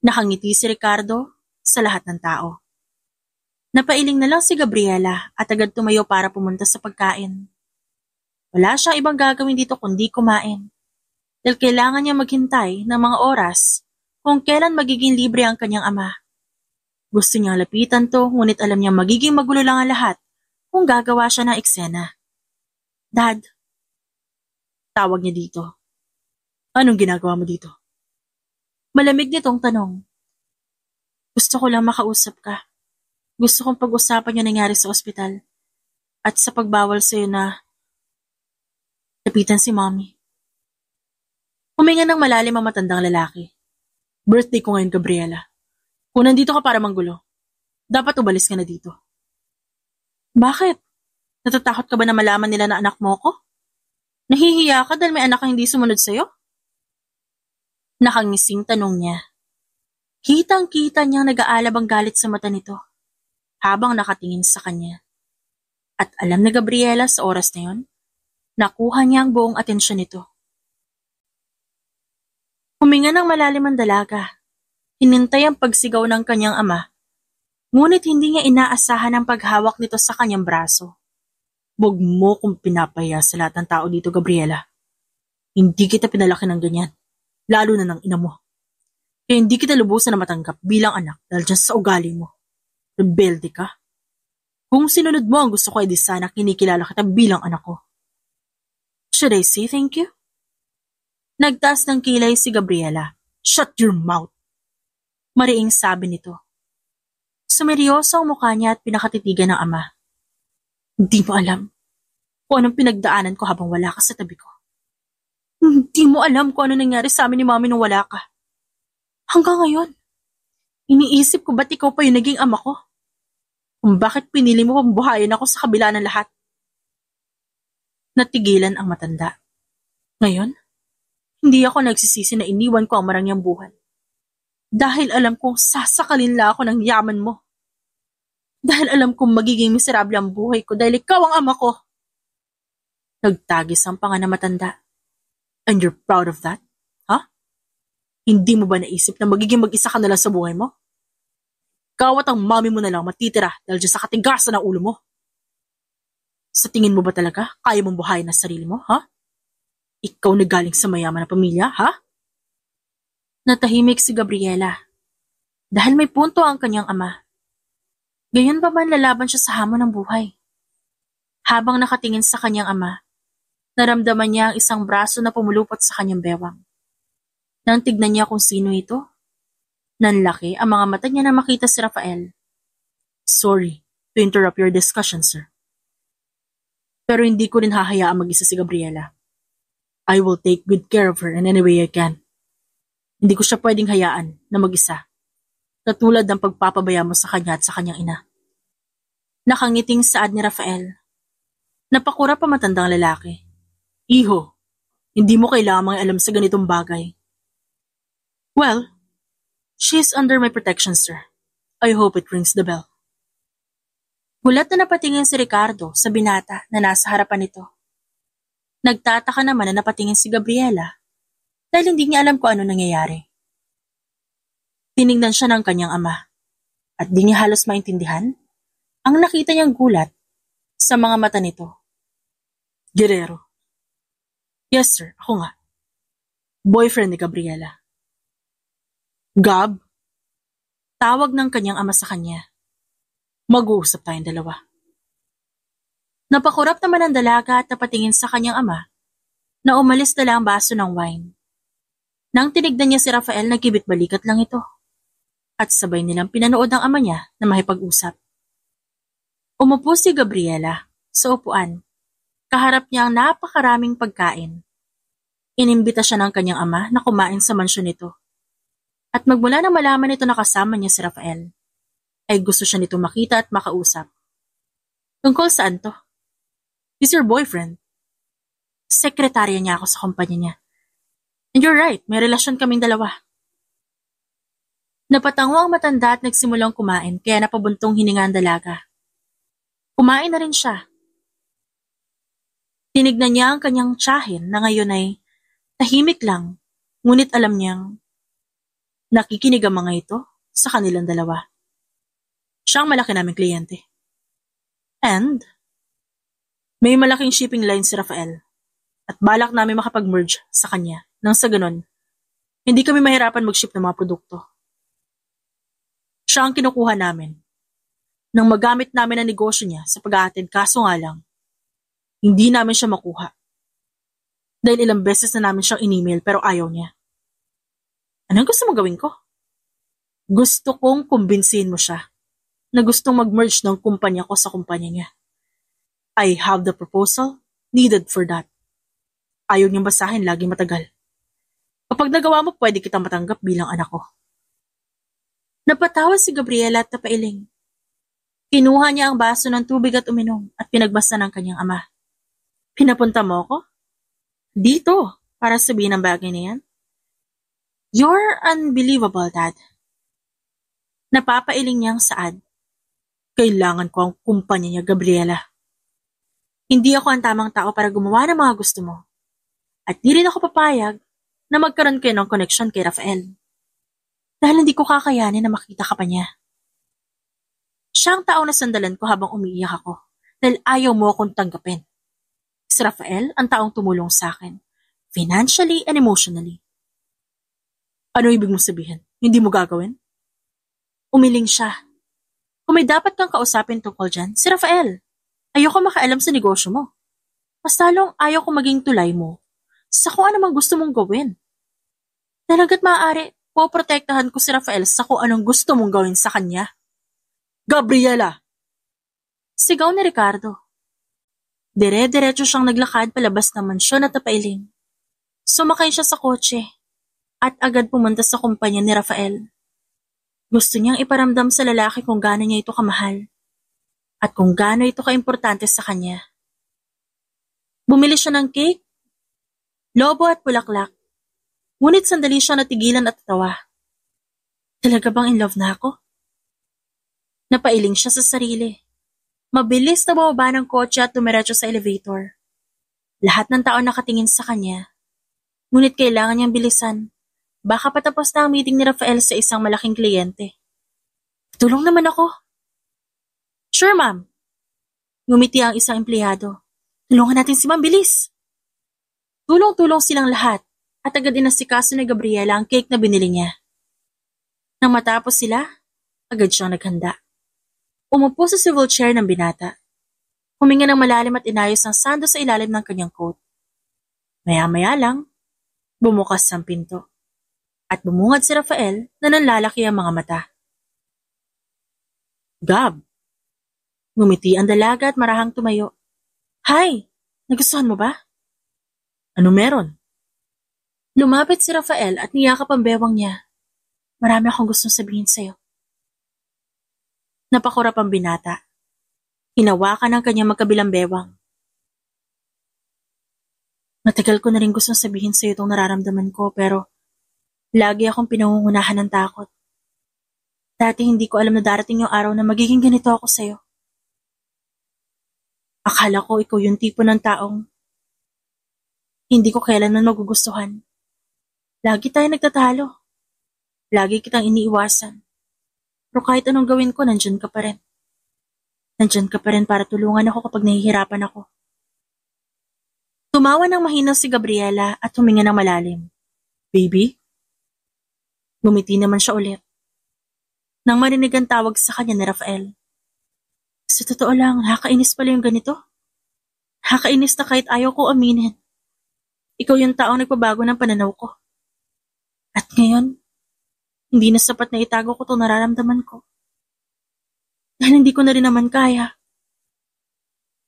Nakangiti si Ricardo sa lahat ng tao. Napailing na lang si Gabriela at agad tumayo para pumunta sa pagkain. Wala siyang ibang gagawin dito kundi kumain. Dahil kailangan niya maghintay ng mga oras kung kailan magiging libre ang kanyang ama. Gusto niyang lapitan to, ngunit alam niyang magiging magulo lang ang lahat kung gagawa siya ng eksena. Dad, tawag niya dito. Anong ginagawa mo dito? Malamig nitong tanong. Gusto ko lang makausap ka. Gusto kong pag-usapan yung nangyari sa ospital at sa pagbawal sa'yo na lapitan si Mommy. Huminga ng malalim ang matandang lalaki. Birthday ko ngayon, Gabriela. Kung nandito ka para manggulo, dapat umalis ka na dito. Bakit? Natatakot ka ba na malaman nila na anak mo ko? Nahihiya ka dahil may anak kang hindi sumunod sa'yo? Nakangising tanong niya. Kitang-kita niyang nag-aalab ang galit sa mata nito habang nakatingin sa kanya. At alam na Gabriela sa oras na yon, nakuha niya ang buong atensyon nito. Huminga ng malalim ang dalaga. Hinintay ang pagsigaw ng kanyang ama, ngunit hindi niya inaasahan ang paghawak nito sa kanyang braso. Huwag mo kung pinapahiya sa lahat ng tao dito, Gabriela. Hindi kita pinalaki ng ganyan, lalo na ng ina mo. Kaya hindi kita lubusan na matanggap bilang anak dahil dyan sa ugali mo. Rebelde ka. Kung sinunod mo ang gusto ko, edi sana kinikilala kita bilang anak ko. Should I say thank you? Nagtaas ng kilay si Gabriela. Shut your mouth! Mariing sabi nito. Sumeryoso ang mukha niya at pinakatitigan ng ama. Hindi mo alam kung anong pinagdaanan ko habang wala ka sa tabi ko. Hindi mo alam kung ano nangyari sa amin ni Mami nung wala ka. Hanggang ngayon, iniisip ko ba't ikaw pa yung naging ama ko? Kung bakit pinili mo pang buhayin ako sa kabila ng lahat? Natigilan ang matanda. Ngayon, hindi ako nagsisisi na iniwan ko ang marangyang buhay. Dahil alam kong sasakalin la ako ng yaman mo. Dahil alam kong magiging miserable ang buhay ko dahil ikaw ang ama ko. Nagtagis ang panga na matanda. And you're proud of that? Huh? Hindi mo ba naisip na magiging mag-isa ka na lang sa buhay mo? Ikaw at ang mami mo na lang matitira dahil dyan sa katigasan ng ulo mo. Sa tingin mo ba talaga kaya mong buhayin ang sarili mo, ha? Ikaw na galing sa mayaman na pamilya, ha? Natahimik si Gabriela dahil may punto ang kanyang ama. Gayon pa man lalaban siya sa hamon ng buhay. Habang nakatingin sa kanyang ama, naramdaman niya ang isang braso na pumulupot sa kanyang bewang. Nang tignan niya kung sino ito, nanlaki ang mga mata niya na makita si Rafael. Sorry to interrupt your discussion, sir. Pero hindi ko rin hahayaan mag-isa si Gabriela. I will take good care of her in any way I can. Hindi ko siya pwedeng hayaan na mag-isa, katulad ng pagpapabaya mo sa kanya at sa kanyang ina. Nakangiting saad ni Rafael. Napakura pa matandang lalaki. Iho, hindi mo kailangan mga alam sa ganitong bagay. Well, she is under my protection, sir. I hope it rings the bell. Gulat na napatingin si Ricardo sa binata na nasa harapan nito. Nagtataka naman na napatingin si Gabriela dahil hindi niya alam kung ano nangyayari. Tiningnan siya ng kanyang ama at di niya halos maintindihan ang nakita niyang gulat sa mga mata nito. Guerrero. Yes sir, ako nga. Boyfriend ni Gabriela. Gab? Tawag ng kanyang ama sa kanya. Mag-uusap tayong dalawa. Napakurap naman ang dalaga at napatingin sa kanyang ama na umalis na lang ang baso ng wine. Nang tinignan niya si Rafael, nagkibit balikat lang ito. At sabay nilang pinanood ng ama niya na makipag-usap. Umupo si Gabriela sa upuan. Kaharap niya ang napakaraming pagkain. Inimbita siya ng kanyang ama na kumain sa mansyon nito. At magmula na malaman nito na kasama niya si Rafael, ay gusto siya nito makita at makausap. Tungkol saan to? He's your boyfriend. Sekretarya niya ako sa kumpanya niya. And you're right, may relasyon kaming dalawa. Napatango ang matanda at nagsimulang kumain kaya napabuntong hininga ang dalaga. Kumain na rin siya. Tinignan niya ang kanyang tiyahin na ngayon ay tahimik lang, ngunit alam niyang nakikinig ang mga ito sa kanilang dalawa. Siya ang malaki naming kliyente. And may malaking shipping line si Rafael at balak namin makapag-merge sa kanya nang sa ganon, hindi kami mahirapan mag-ship ng mga produkto. Siya ang kinukuha namin nang magamit namin ang negosyo niya sa pag-aatid kaso nga lang, hindi namin siya makuha. Dahil ilang beses na namin siyang in-email pero ayaw niya. Anong gusto mong gawin ko? Gusto kong kumbinsihin mo siya na gustong mag-merge ng kumpanya ko sa kumpanya niya. I have the proposal needed for that. Ayaw niyang basahin, lagi matagal. Kapag nagawa mo, pwede kitang matanggap bilang anak ko. Napatawa si Gabriela at napailing. Kinuha niya ang baso ng tubig at uminom at pinagbasa ng kanyang ama. Pinapunta mo ko? Dito, para sabihin ang bagay na yan. You're unbelievable, Dad. Napapailing niyang saad. Kailangan ko ang kumpanya niya, Gabriela. Hindi ako ang tamang tao para gumawa ng mga gusto mo. At di rin ako papayag na magkaroon kayo ng connection kay Rafael. Dahil hindi ko kakayanin na makita ka pa niya. Siya ang tao na sandalan ko habang umiiyak ako dahil ayaw mo akong tanggapin. Si Rafael ang taong tumulong sa akin, financially and emotionally. Ano ibig mo sabihin? Hindi mo gagawin? Umiling siya. Kung may dapat kang kausapin tungkol dyan, si Rafael. Ayoko makaalam sa negosyo mo. Mas talong ayaw ko maging tulay mo sa kung anumang gusto mong gawin. Dahil hanggat maaari, poprotektahan ko si Rafael sa kung anong gusto mong gawin sa kanya. Gabriela! Sigaw ni Ricardo. Dire-diretso siyang naglakad palabas ng mansyon at napailing. Sumakay siya sa kotse at agad pumunta sa kumpanya ni Rafael. Gusto niyang iparamdam sa lalaki kung gaano niya ito kamahal at kung gaano ito kaimportante sa kanya. Bumili siya ng cake, lobo at bulaklak. Ngunit sandali siya natigilan at tawa. Talaga bang in love na ako? Napailing siya sa sarili. Mabilis na bumaba ng kotse at dumiretso sa elevator. Lahat ng tao nakatingin sa kanya. Ngunit kailangan niyang bilisan. Baka patapos na ang meeting ni Rafael sa isang malaking kliyente. Tulong naman ako. Sure, ma'am. Ngumiti ang isang empleyado. Tulungan natin si ma'am, bilis. Tulong-tulong silang lahat at agad inasikaso ni Gabriela ang cake na binili niya. Nang matapos sila, agad siyang naghanda. Umupo sa swivel chair ng binata. Huminga ng malalim at inayos ang sando sa ilalim ng kanyang coat. Maya-maya lang, bumukas ang pinto. At bumungad si Rafael na nanlalaki ang mga mata. Gab! Ngumiti ang dalaga at marahang tumayo. Hi! Nagustuhan mo ba? Ano meron? Lumapit si Rafael at niyakap ang bewang niya. Marami akong gustong sabihin sa'yo. Napakurap ang binata. Hinawakan ang kanyang magkabilang bewang. Matagal ko na rin gustong sabihin sa'yo itong nararamdaman ko pero lagi akong pinangungunahan ng takot. Dati hindi ko alam na darating yung araw na magiging ganito ako sa'yo. Akala ko ikaw yung tipo ng taong hindi ko kailanman magugustuhan. Lagi tayo nagtatalo. Lagi kitang iniiwasan. Pero kahit anong gawin ko, nandyan ka pa rin. Nandyan ka pa rin para tulungan ako kapag nahihirapan ako. Tumawa ng mahina si Gabriela at huminga ng malalim. Baby? Ngumiti naman siya ulit. Nang marinig ang tawag sa kanya ni Rafael. Sa totoo lang, nakakainis pala yung ganito. Nakakainis na kahit ayaw ko aminin. Ikaw yung taong nagpabago ng pananaw ko. At ngayon, hindi na sapat na itago ko itong nararamdaman ko. Dahil hindi ko na rin naman kaya.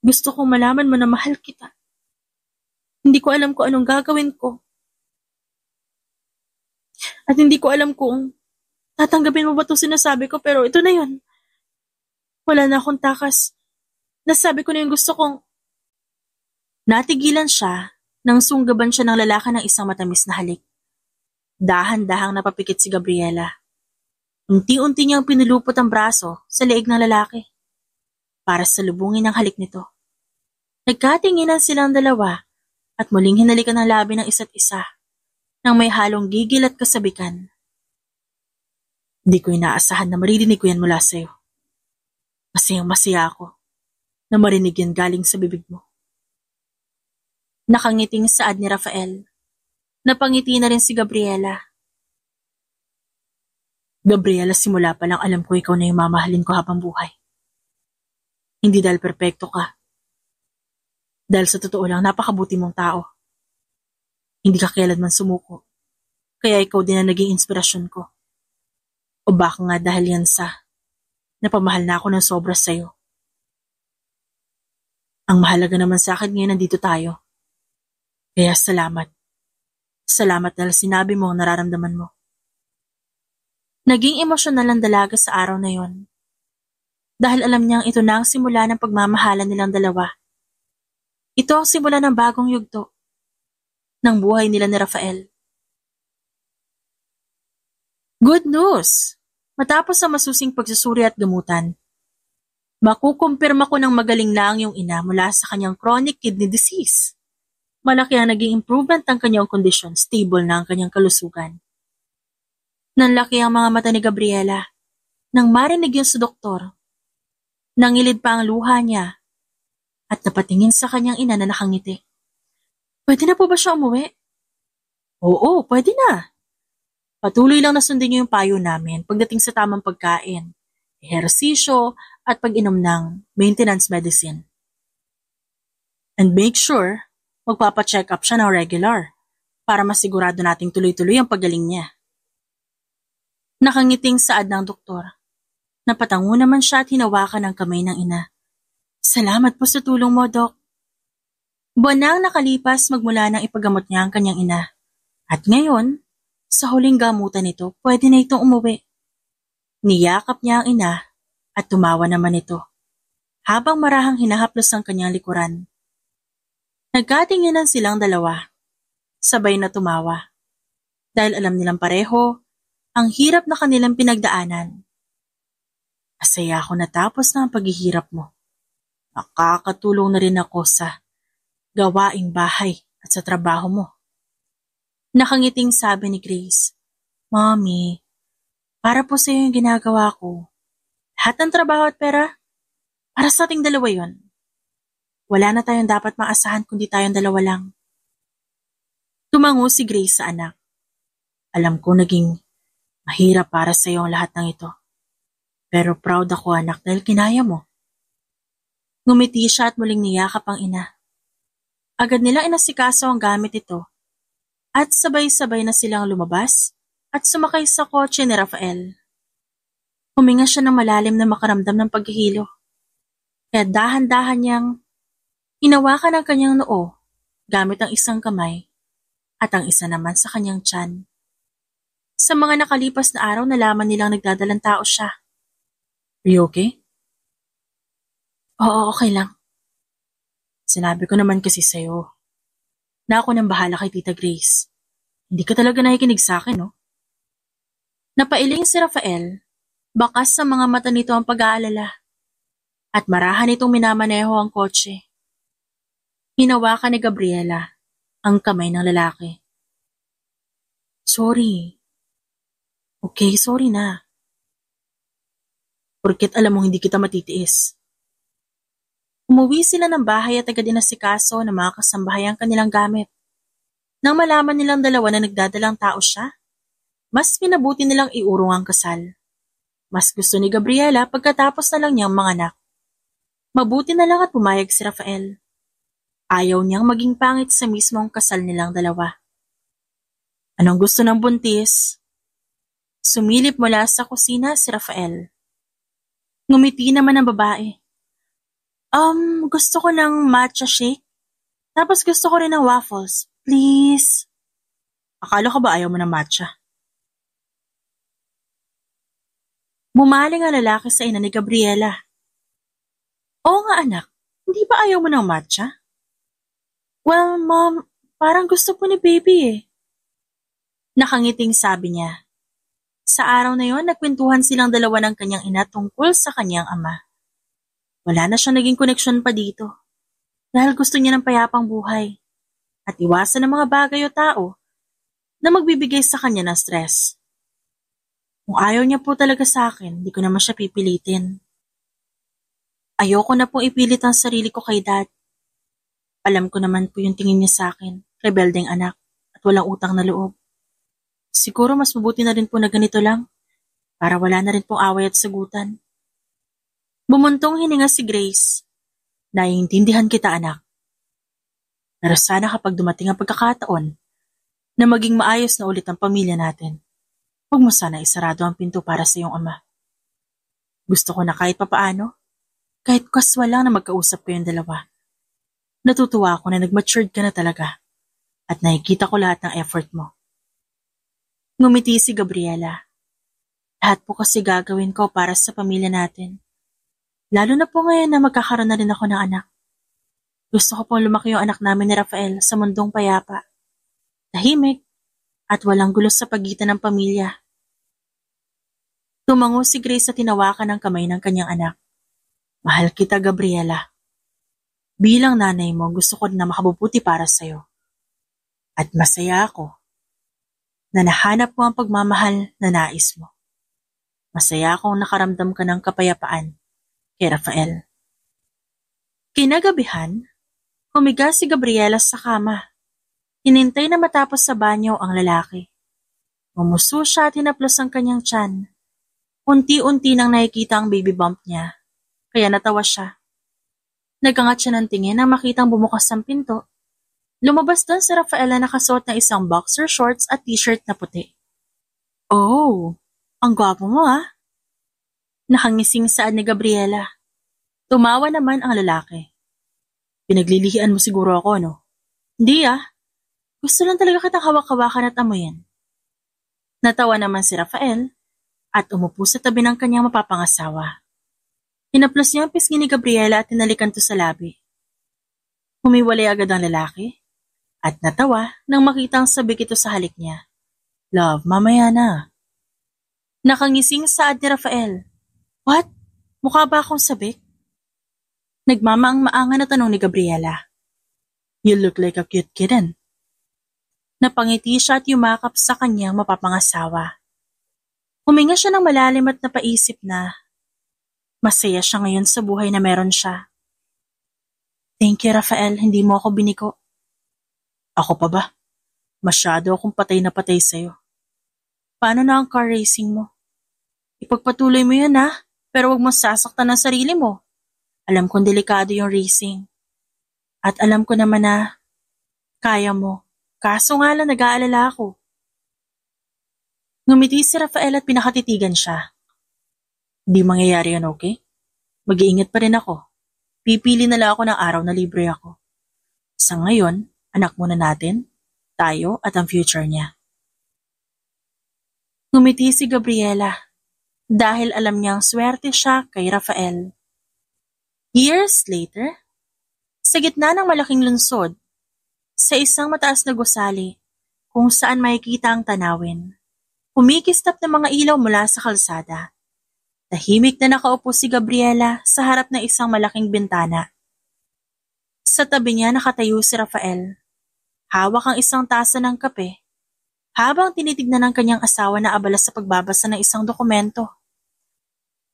Gusto kong malaman mo na mahal kita. Hindi ko alam kung anong gagawin ko. At hindi ko alam kung tatanggapin mo ba itong sinasabi ko pero ito na yun. Wala na akong takas. Nasabi ko na yung gusto kong Natigilan siya nang sunggaban siya ng lalaki ng isang matamis na halik. Dahan-dahang napapikit si Gabriela. Unti-unti niyang pinulupot ang braso sa leeg ng lalaki para salubungin ang halik nito. Nagkatinginan silang dalawa at muling hinalikan ang labi ng isa't isa nang may halong gigil at kasabikan. Di ko inaasahan na maririnig ko yan mula sa'yo. Masayang-masaya ako na marinig yan galing sa bibig mo. Nakangiting saad ni Rafael. Napangiti na rin si Gabriela. Gabriela, simula pa lang alam ko ikaw na yung mamahalin ko habang buhay. Hindi dahil perpekto ka. Dahil sa totoo lang, napakabuti mong tao. Hindi ka kailanman sumuko. Kaya ikaw din ang naging inspirasyon ko. O baka nga dahil yan sa napamahal na ako ng sobra sa'yo. Ang mahalaga naman sa akin ngayon nandito tayo. Kaya salamat. Salamat dahil sinabi mo ang nararamdaman mo. Naging emosyonal ang dalaga sa araw na yon. Dahil alam niyang ito na ang simula ng pagmamahalan nilang dalawa. Ito ang simula ng bagong yugto ng buhay nila ni Rafael. Good news! Matapos ang masusing pagsusuri at gamutan, makukumpirma ko ng magaling na ang iyong ina mula sa kanyang chronic kidney disease. Malaki ang naging improvement ang kanyang kondisyon, stable na ang kanyang kalusugan. Nanlaki ang mga mata ni Gabriela nang marinig yun sa doktor. Nangilid pa ang luha niya at napatingin sa kanyang ina na nakangiti. Pwede na po ba siya umuwi? Oo, pwede na. Patuloy lang na sundin niyo yung payo namin pagdating sa tamang pagkain, ehersisyo at pag-inom ng maintenance medicine. And make sure magpapacheck up siya ng regular para masigurado nating tuloy-tuloy ang paggaling niya. Nakangiting saad ng doktor. Napatango naman siya at hinawakan ang kamay ng ina. Salamat po sa tulong mo, Dok. Buwan na ang nakalipas magmula nang ipagamot niya ang kanyang ina. At ngayon, sa huling gamutan nito, pwede na itong umuwi. Niyakap niya ang ina at tumawa naman ito, habang marahang hinahaplos ang kanyang likuran. Nagkatinginan silang dalawa. Sabay na tumawa. Dahil alam nilang pareho, ang hirap na kanilang pinagdaanan. Masaya ako natapos na ang paghihirap mo. Nakakatulong na rin ako sa gawaing bahay at sa trabaho mo. Nakangiting sabi ni Grace, Mommy, para po sa iyo yung ginagawa ko. Lahat ng trabaho at pera, para sa ating dalawa yon. Wala na tayong dapat maasahan kundi tayong dalawa lang. Tumango si Grace sa anak. Alam ko naging mahirap para sa iyo ang lahat ng ito. Pero proud ako anak dahil kinaya mo. Ngumiti siya at muling niyakap ang ina. Agad nilang inasikaso ang gamit ito at sabay-sabay na silang lumabas at sumakay sa kotse ni Rafael. Huminga siya ng malalim na makaramdam ng paghihilo. Kaya dahan-dahan niyang hinawakan ang kanyang noo gamit ang isang kamay at ang isa naman sa kanyang tiyan. Sa mga nakalipas na araw nalaman nilang nagdadalang tao siya. Are you okay? Oo, okay lang. Sinabi ko naman kasi sa'yo na ako nang bahala kay Tita Grace. Hindi ka talaga nakikinig sa akin, no? Napailing si Rafael, bakas sa mga mata nito ang pag-aalala at marahan itong minamaneho ang kotse. Hinawakan ni Gabriela ang kamay ng lalaki. Sorry. Okay, sorry na. Porket alam mo hindi kita matitiis. Umuwi sila ng bahay at agad inasikaso ng mga kasambahay ang kanilang gamit. Nang malaman nilang dalawa na nagdadalang tao siya, mas minabuti nilang iurong ang kasal. Mas gusto ni Gabriela pagkatapos na lang niyang manganak. Mabuti na lang at pumayag si Rafael. Ayaw niyang maging pangit sa mismong kasal nilang dalawa. Anong gusto ng buntis? Sumilip mula sa kusina si Rafael. Ngumiti naman ang babae. Gusto ko ng matcha shake. Tapos gusto ko rin ng waffles. Please. Akala ko ba ayaw mo ng matcha? Bumaling ang lalaki sa ina ni Gabriela. Oo nga anak, hindi ba ayaw mo ng matcha? Well, Mom, parang gusto ko ni baby eh. Nakangiting sabi niya. Sa araw na yon, nagkwentuhan silang dalawa ng kanyang ina tungkol sa kanyang ama. Wala na siyang naging koneksyon pa dito. Dahil gusto niya ng payapang buhay. At iwasan ng mga bagay o tao na magbibigay sa kanya ng stress. Kung ayaw niya po talaga sa akin, di ko naman siya pipilitin. Ayoko na pong ipilit ang sarili ko kay Dad. Alam ko naman po yung tingin niya sa akin, rebeldeng anak, at walang utang na loob. Siguro mas mabuti na rin po na ganito lang, para wala na rin pong away at sagutan. Bumuntong hininga si Grace. Naiintindihan kita, anak. Pero sana kapag dumating ang pagkakataon na maging maayos na ulit ang pamilya natin, huwag mo sana isarado ang pinto para sa iyong ama. Gusto ko na kahit papaano, kahit kaswal lang na magkausap kayong dalawa. Natutuwa ako na nag-matured ka na talaga at nakikita ko lahat ng effort mo. Ngumiti si Gabriela. Lahat po kasi gagawin ko para sa pamilya natin. Lalo na po ngayon na magkakaroon na rin ako ng anak. Gusto ko pong lumaki yung anak namin ni Rafael sa mundong payapa. Tahimik at walang gulo sa pagitan ng pamilya. Tumango si Grace sa tinawakan ng kamay ng kanyang anak. Mahal kita, Gabriela. Bilang nanay mo, gusto ko na makabubuti para sa'yo. At masaya ako na nahanap mo ang pagmamahal na nais mo. Masaya akong nakaramdam ka ng kapayapaan kay Rafael. Kinagabihan, humiga si Gabriela sa kama. Hinintay na matapos sa banyo ang lalaki. Mumuso siya at hinaplos ang kanyang tiyan. Unti-unti nang nakikita ang baby bump niya, kaya natawa siya. Nagangat siya ng tingin nang makitang bumukas ang pinto. Lumabas doon si Rafael na nakasuot ng isang boxer shorts at t-shirt na puti. Oh, ang gwapo mo ah. Nakangising saad ni Gabriela. Tumawa naman ang lalaki. Pinaglilihian mo siguro ako, no? Hindi ah. Gusto lang talaga kitang hawak-hawakan at amuyin. Natawa naman si Rafael at umupo sa tabi ng kanyang mapapangasawa. Hinaplos niya ang pisngi ni Gabriela at tinalikan to sa labi. Humiwalay agad ang lalaki at natawa nang makita ang sabik ito sa halik niya. Love, mamaya na. Nakangising saad ni Rafael. What? Mukha ba akong sabik? Nagmamaang-maangan na tanong ni Gabriela. You look like a cute kitten. Napangiti siya at yumakap sa kanyang mapapangasawa. Huminga siya ng malalim at napaisip na masaya siya ngayon sa buhay na meron siya. Thank you, Rafael, hindi mo ako biniko. Ako pa ba? Masyado akong patay na patay sa'yo. Paano na ang car racing mo? Ipagpatuloy mo yan ha, pero huwag mo sasaktan ang sarili mo. Alam kong delikado yung racing. At alam ko naman na kaya mo. Kaso nga lang nag-aalala ako. Ngumiti si Rafael at pinakatitigan siya. Di mangyayari yan, okay? Mag-iingat pa rin ako. Pipili na lang ako ng araw na libre ako. Sa ngayon, anak muna natin, tayo at ang future niya. Ngumiti si Gabriela dahil alam niyang swerte siya kay Rafael. Years later, sa gitna ng malaking lungsod, sa isang mataas na gusali kung saan makikita ang tanawin, humikistap ng mga ilaw mula sa kalsada. Tahimik na nakaupo si Gabriela sa harap ng isang malaking bintana. Sa tabi niya nakatayo si Rafael. Hawak ang isang tasa ng kape, habang tinitignan ng kanyang asawa na abala sa pagbabasa ng isang dokumento.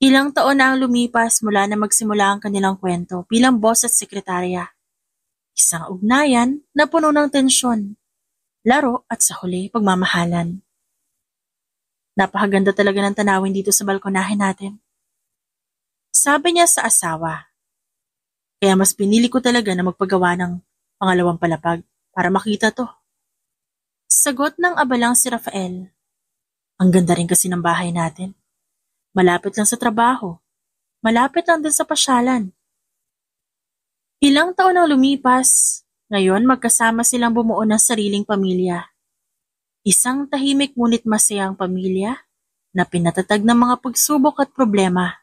Ilang taon na ang lumipas mula na magsimula ang kanilang kwento bilang boss at sekretarya. Isang ugnayan na puno ng tensyon, laro at sa huli pagmamahalan. Napakaganda talaga ng tanawin dito sa balkonahin natin. Sabi niya sa asawa. Kaya mas pinili ko talaga na magpagawa ng pangalawang palapag para makita to. Sagot ng abalang si Rafael. Ang ganda rin kasi ng bahay natin. Malapit lang sa trabaho. Malapit lang din sa pasyalan. Ilang taon ang lumipas. Ngayon magkasama silang bumuo ng sariling pamilya. Isang tahimik ngunit masayang pamilya na pinatatag ng mga pagsubok at problema.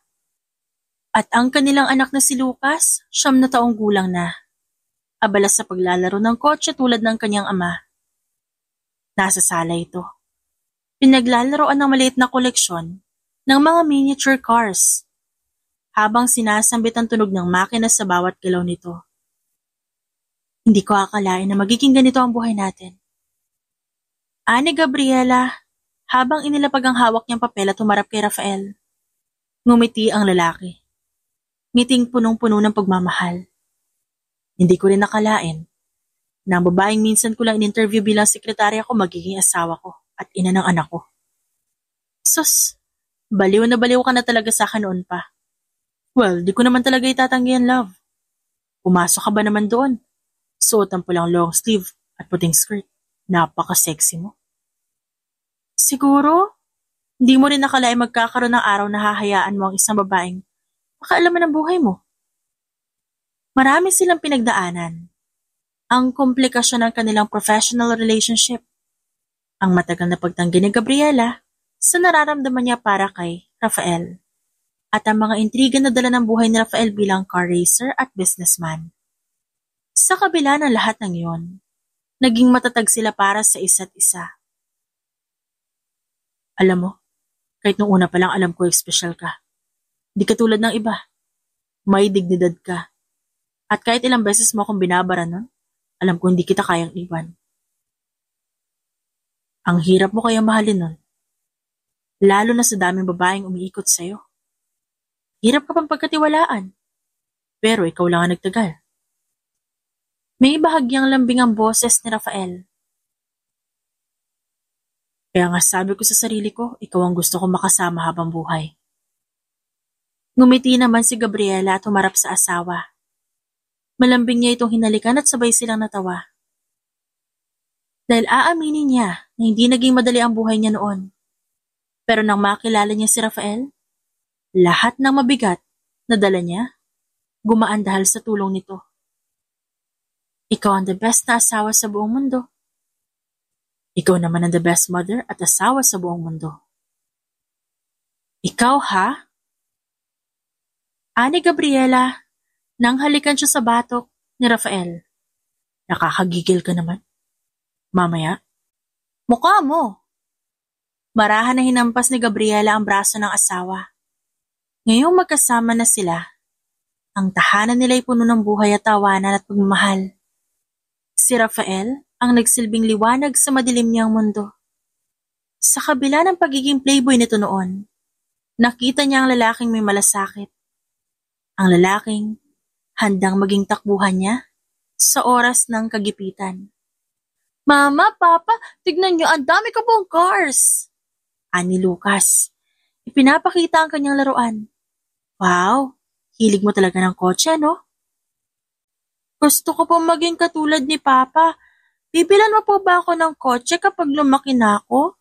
At ang kanilang anak na si Lucas, 9 na taong gulang na. abala sa paglalaro ng kotse tulad ng kanyang ama. Nasa sala ito. Pinaglalaroan ng maliit na koleksyon ng mga miniature cars habang sinasambit ang tunog ng makina sa bawat galaw nito. Hindi ko akalain na magiging ganito ang buhay natin. Ani Gabriela, habang inilapag ang hawak niyang papel at humarap kay Rafael. Ngumiti ang lalaki. Ngiting punong-puno ng pagmamahal. Hindi ko rin nakalain na ang babaeng minsan ko lang in-interview bilang sekretarya ko magiging asawa ko at ina ng anak ko. Sus, baliw na baliw ka na talaga sa akin noon pa. Well, di ko naman talaga itatanggihan, love. Pumasok ka ba naman doon? Suot ang pulang long sleeve at puting skirt. Napaka-sexy mo. Siguro, hindi mo rin nakalain magkakaroon ng araw na hahayaan mo ang isang babaeng makaalaman ng buhay mo. Marami silang pinagdaanan. Ang komplikasyon ng kanilang professional relationship. Ang matagal na pagtanggi ni Gabriela sa nararamdaman niya para kay Rafael. At ang mga intriga na dala ng buhay ni Rafael bilang car racer at businessman. Sa kabila ng lahat ng iyon, naging matatag sila para sa isa't isa. Alam mo, kahit nung una pa lang alam ko espesyal ka. Di katulad ng iba. May dignidad ka. At kahit ilang beses mo akong binabara nun, alam ko hindi kita kayang iwan. Ang hirap mo kayang mahalin nun. Lalo na sa daming babaeng umiikot sa'yo. Hirap ka pang pagkatiwalaan. Pero ikaw lang ang nagtagal. May bahagyang lambing ang boses ni Rafael. Kaya nga sabi ko sa sarili ko, ikaw ang gusto ko makasama habang buhay. Ngumiti naman si Gabriela at humarap sa asawa. Malambing niya itong hinalikan at sabay silang natawa. Dahil aaminin niya na hindi naging madali ang buhay niya noon. Pero nang makilala niya si Rafael, lahat ng mabigat na dala niya, gumaan dahil sa tulong nito. Ikaw ang the best na asawa sa buong mundo. Ikaw naman ang the best mother at asawa sa buong mundo. Ikaw ha? Ani Gabriela, nang halikan siya sa batok ni Rafael. Nakakagigil ka naman. Mamaya, mukha mo. Marahan na hinampas ni Gabriela ang braso ng asawa. Ngayong magkasama na sila, ang tahanan nila'y puno ng buhay at tawanan at pagmamahal. Si Rafael ang nagsilbing liwanag sa madilim niyang mundo. Sa kabila ng pagiging playboy nito noon, nakita niya ang lalaking may malasakit. Ang lalaking handang maging takbuhan niya sa oras ng kagipitan. Mama, Papa, tignan niyo, ang dami ko pong cars! Ani Lucas. Ipinapakita ang kanyang laruan. Wow, hilig mo talaga ng kotse, no? Gusto ko pong maging katulad ni Papa. Bibilan mo po ba ako ng kotse kapag lumaki na ako?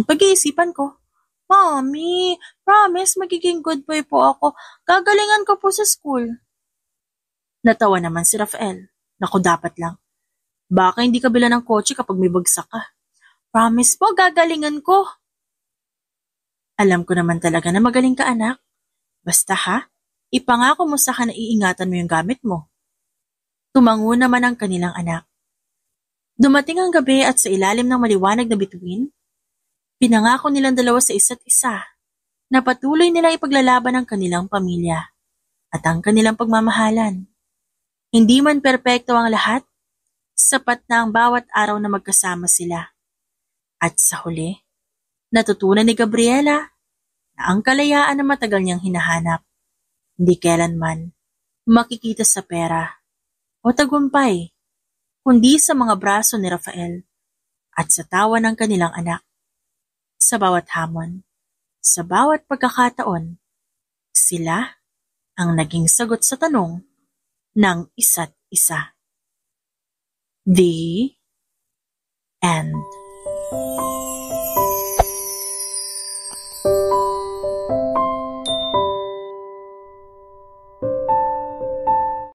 Pag-iisipan ko. Mommy, promise magiging good boy po ako. Gagalingan ko po sa school. Natawa naman si Rafael. Naku, dapat lang. Baka hindi ka bilan ng kotse kapag may bagsak ka. Promise po, gagalingan ko. Alam ko naman talaga na magaling ka, anak. Basta ha, ipangako mo sa akin na iingatan mo yung gamit mo. Tumango naman ang kanilang anak. Dumating ang gabi at sa ilalim ng maliwanag na bituin, pinangako nilang dalawa sa isa't isa na patuloy nilang ipaglalaban ang kanilang pamilya at ang kanilang pagmamahalan. Hindi man perpekto ang lahat, sapat na ang bawat araw na magkasama sila. At sa huli, natutunan ni Gabriela na ang kalayaan na matagal niyang hinahanap, hindi kailanman makikita sa pera o tagumpay, kundi sa mga braso ni Rafael at sa tawa ng kanilang anak. Sa bawat hamon, sa bawat pagkakataon, sila ang naging sagot sa tanong ng isa't isa. The end.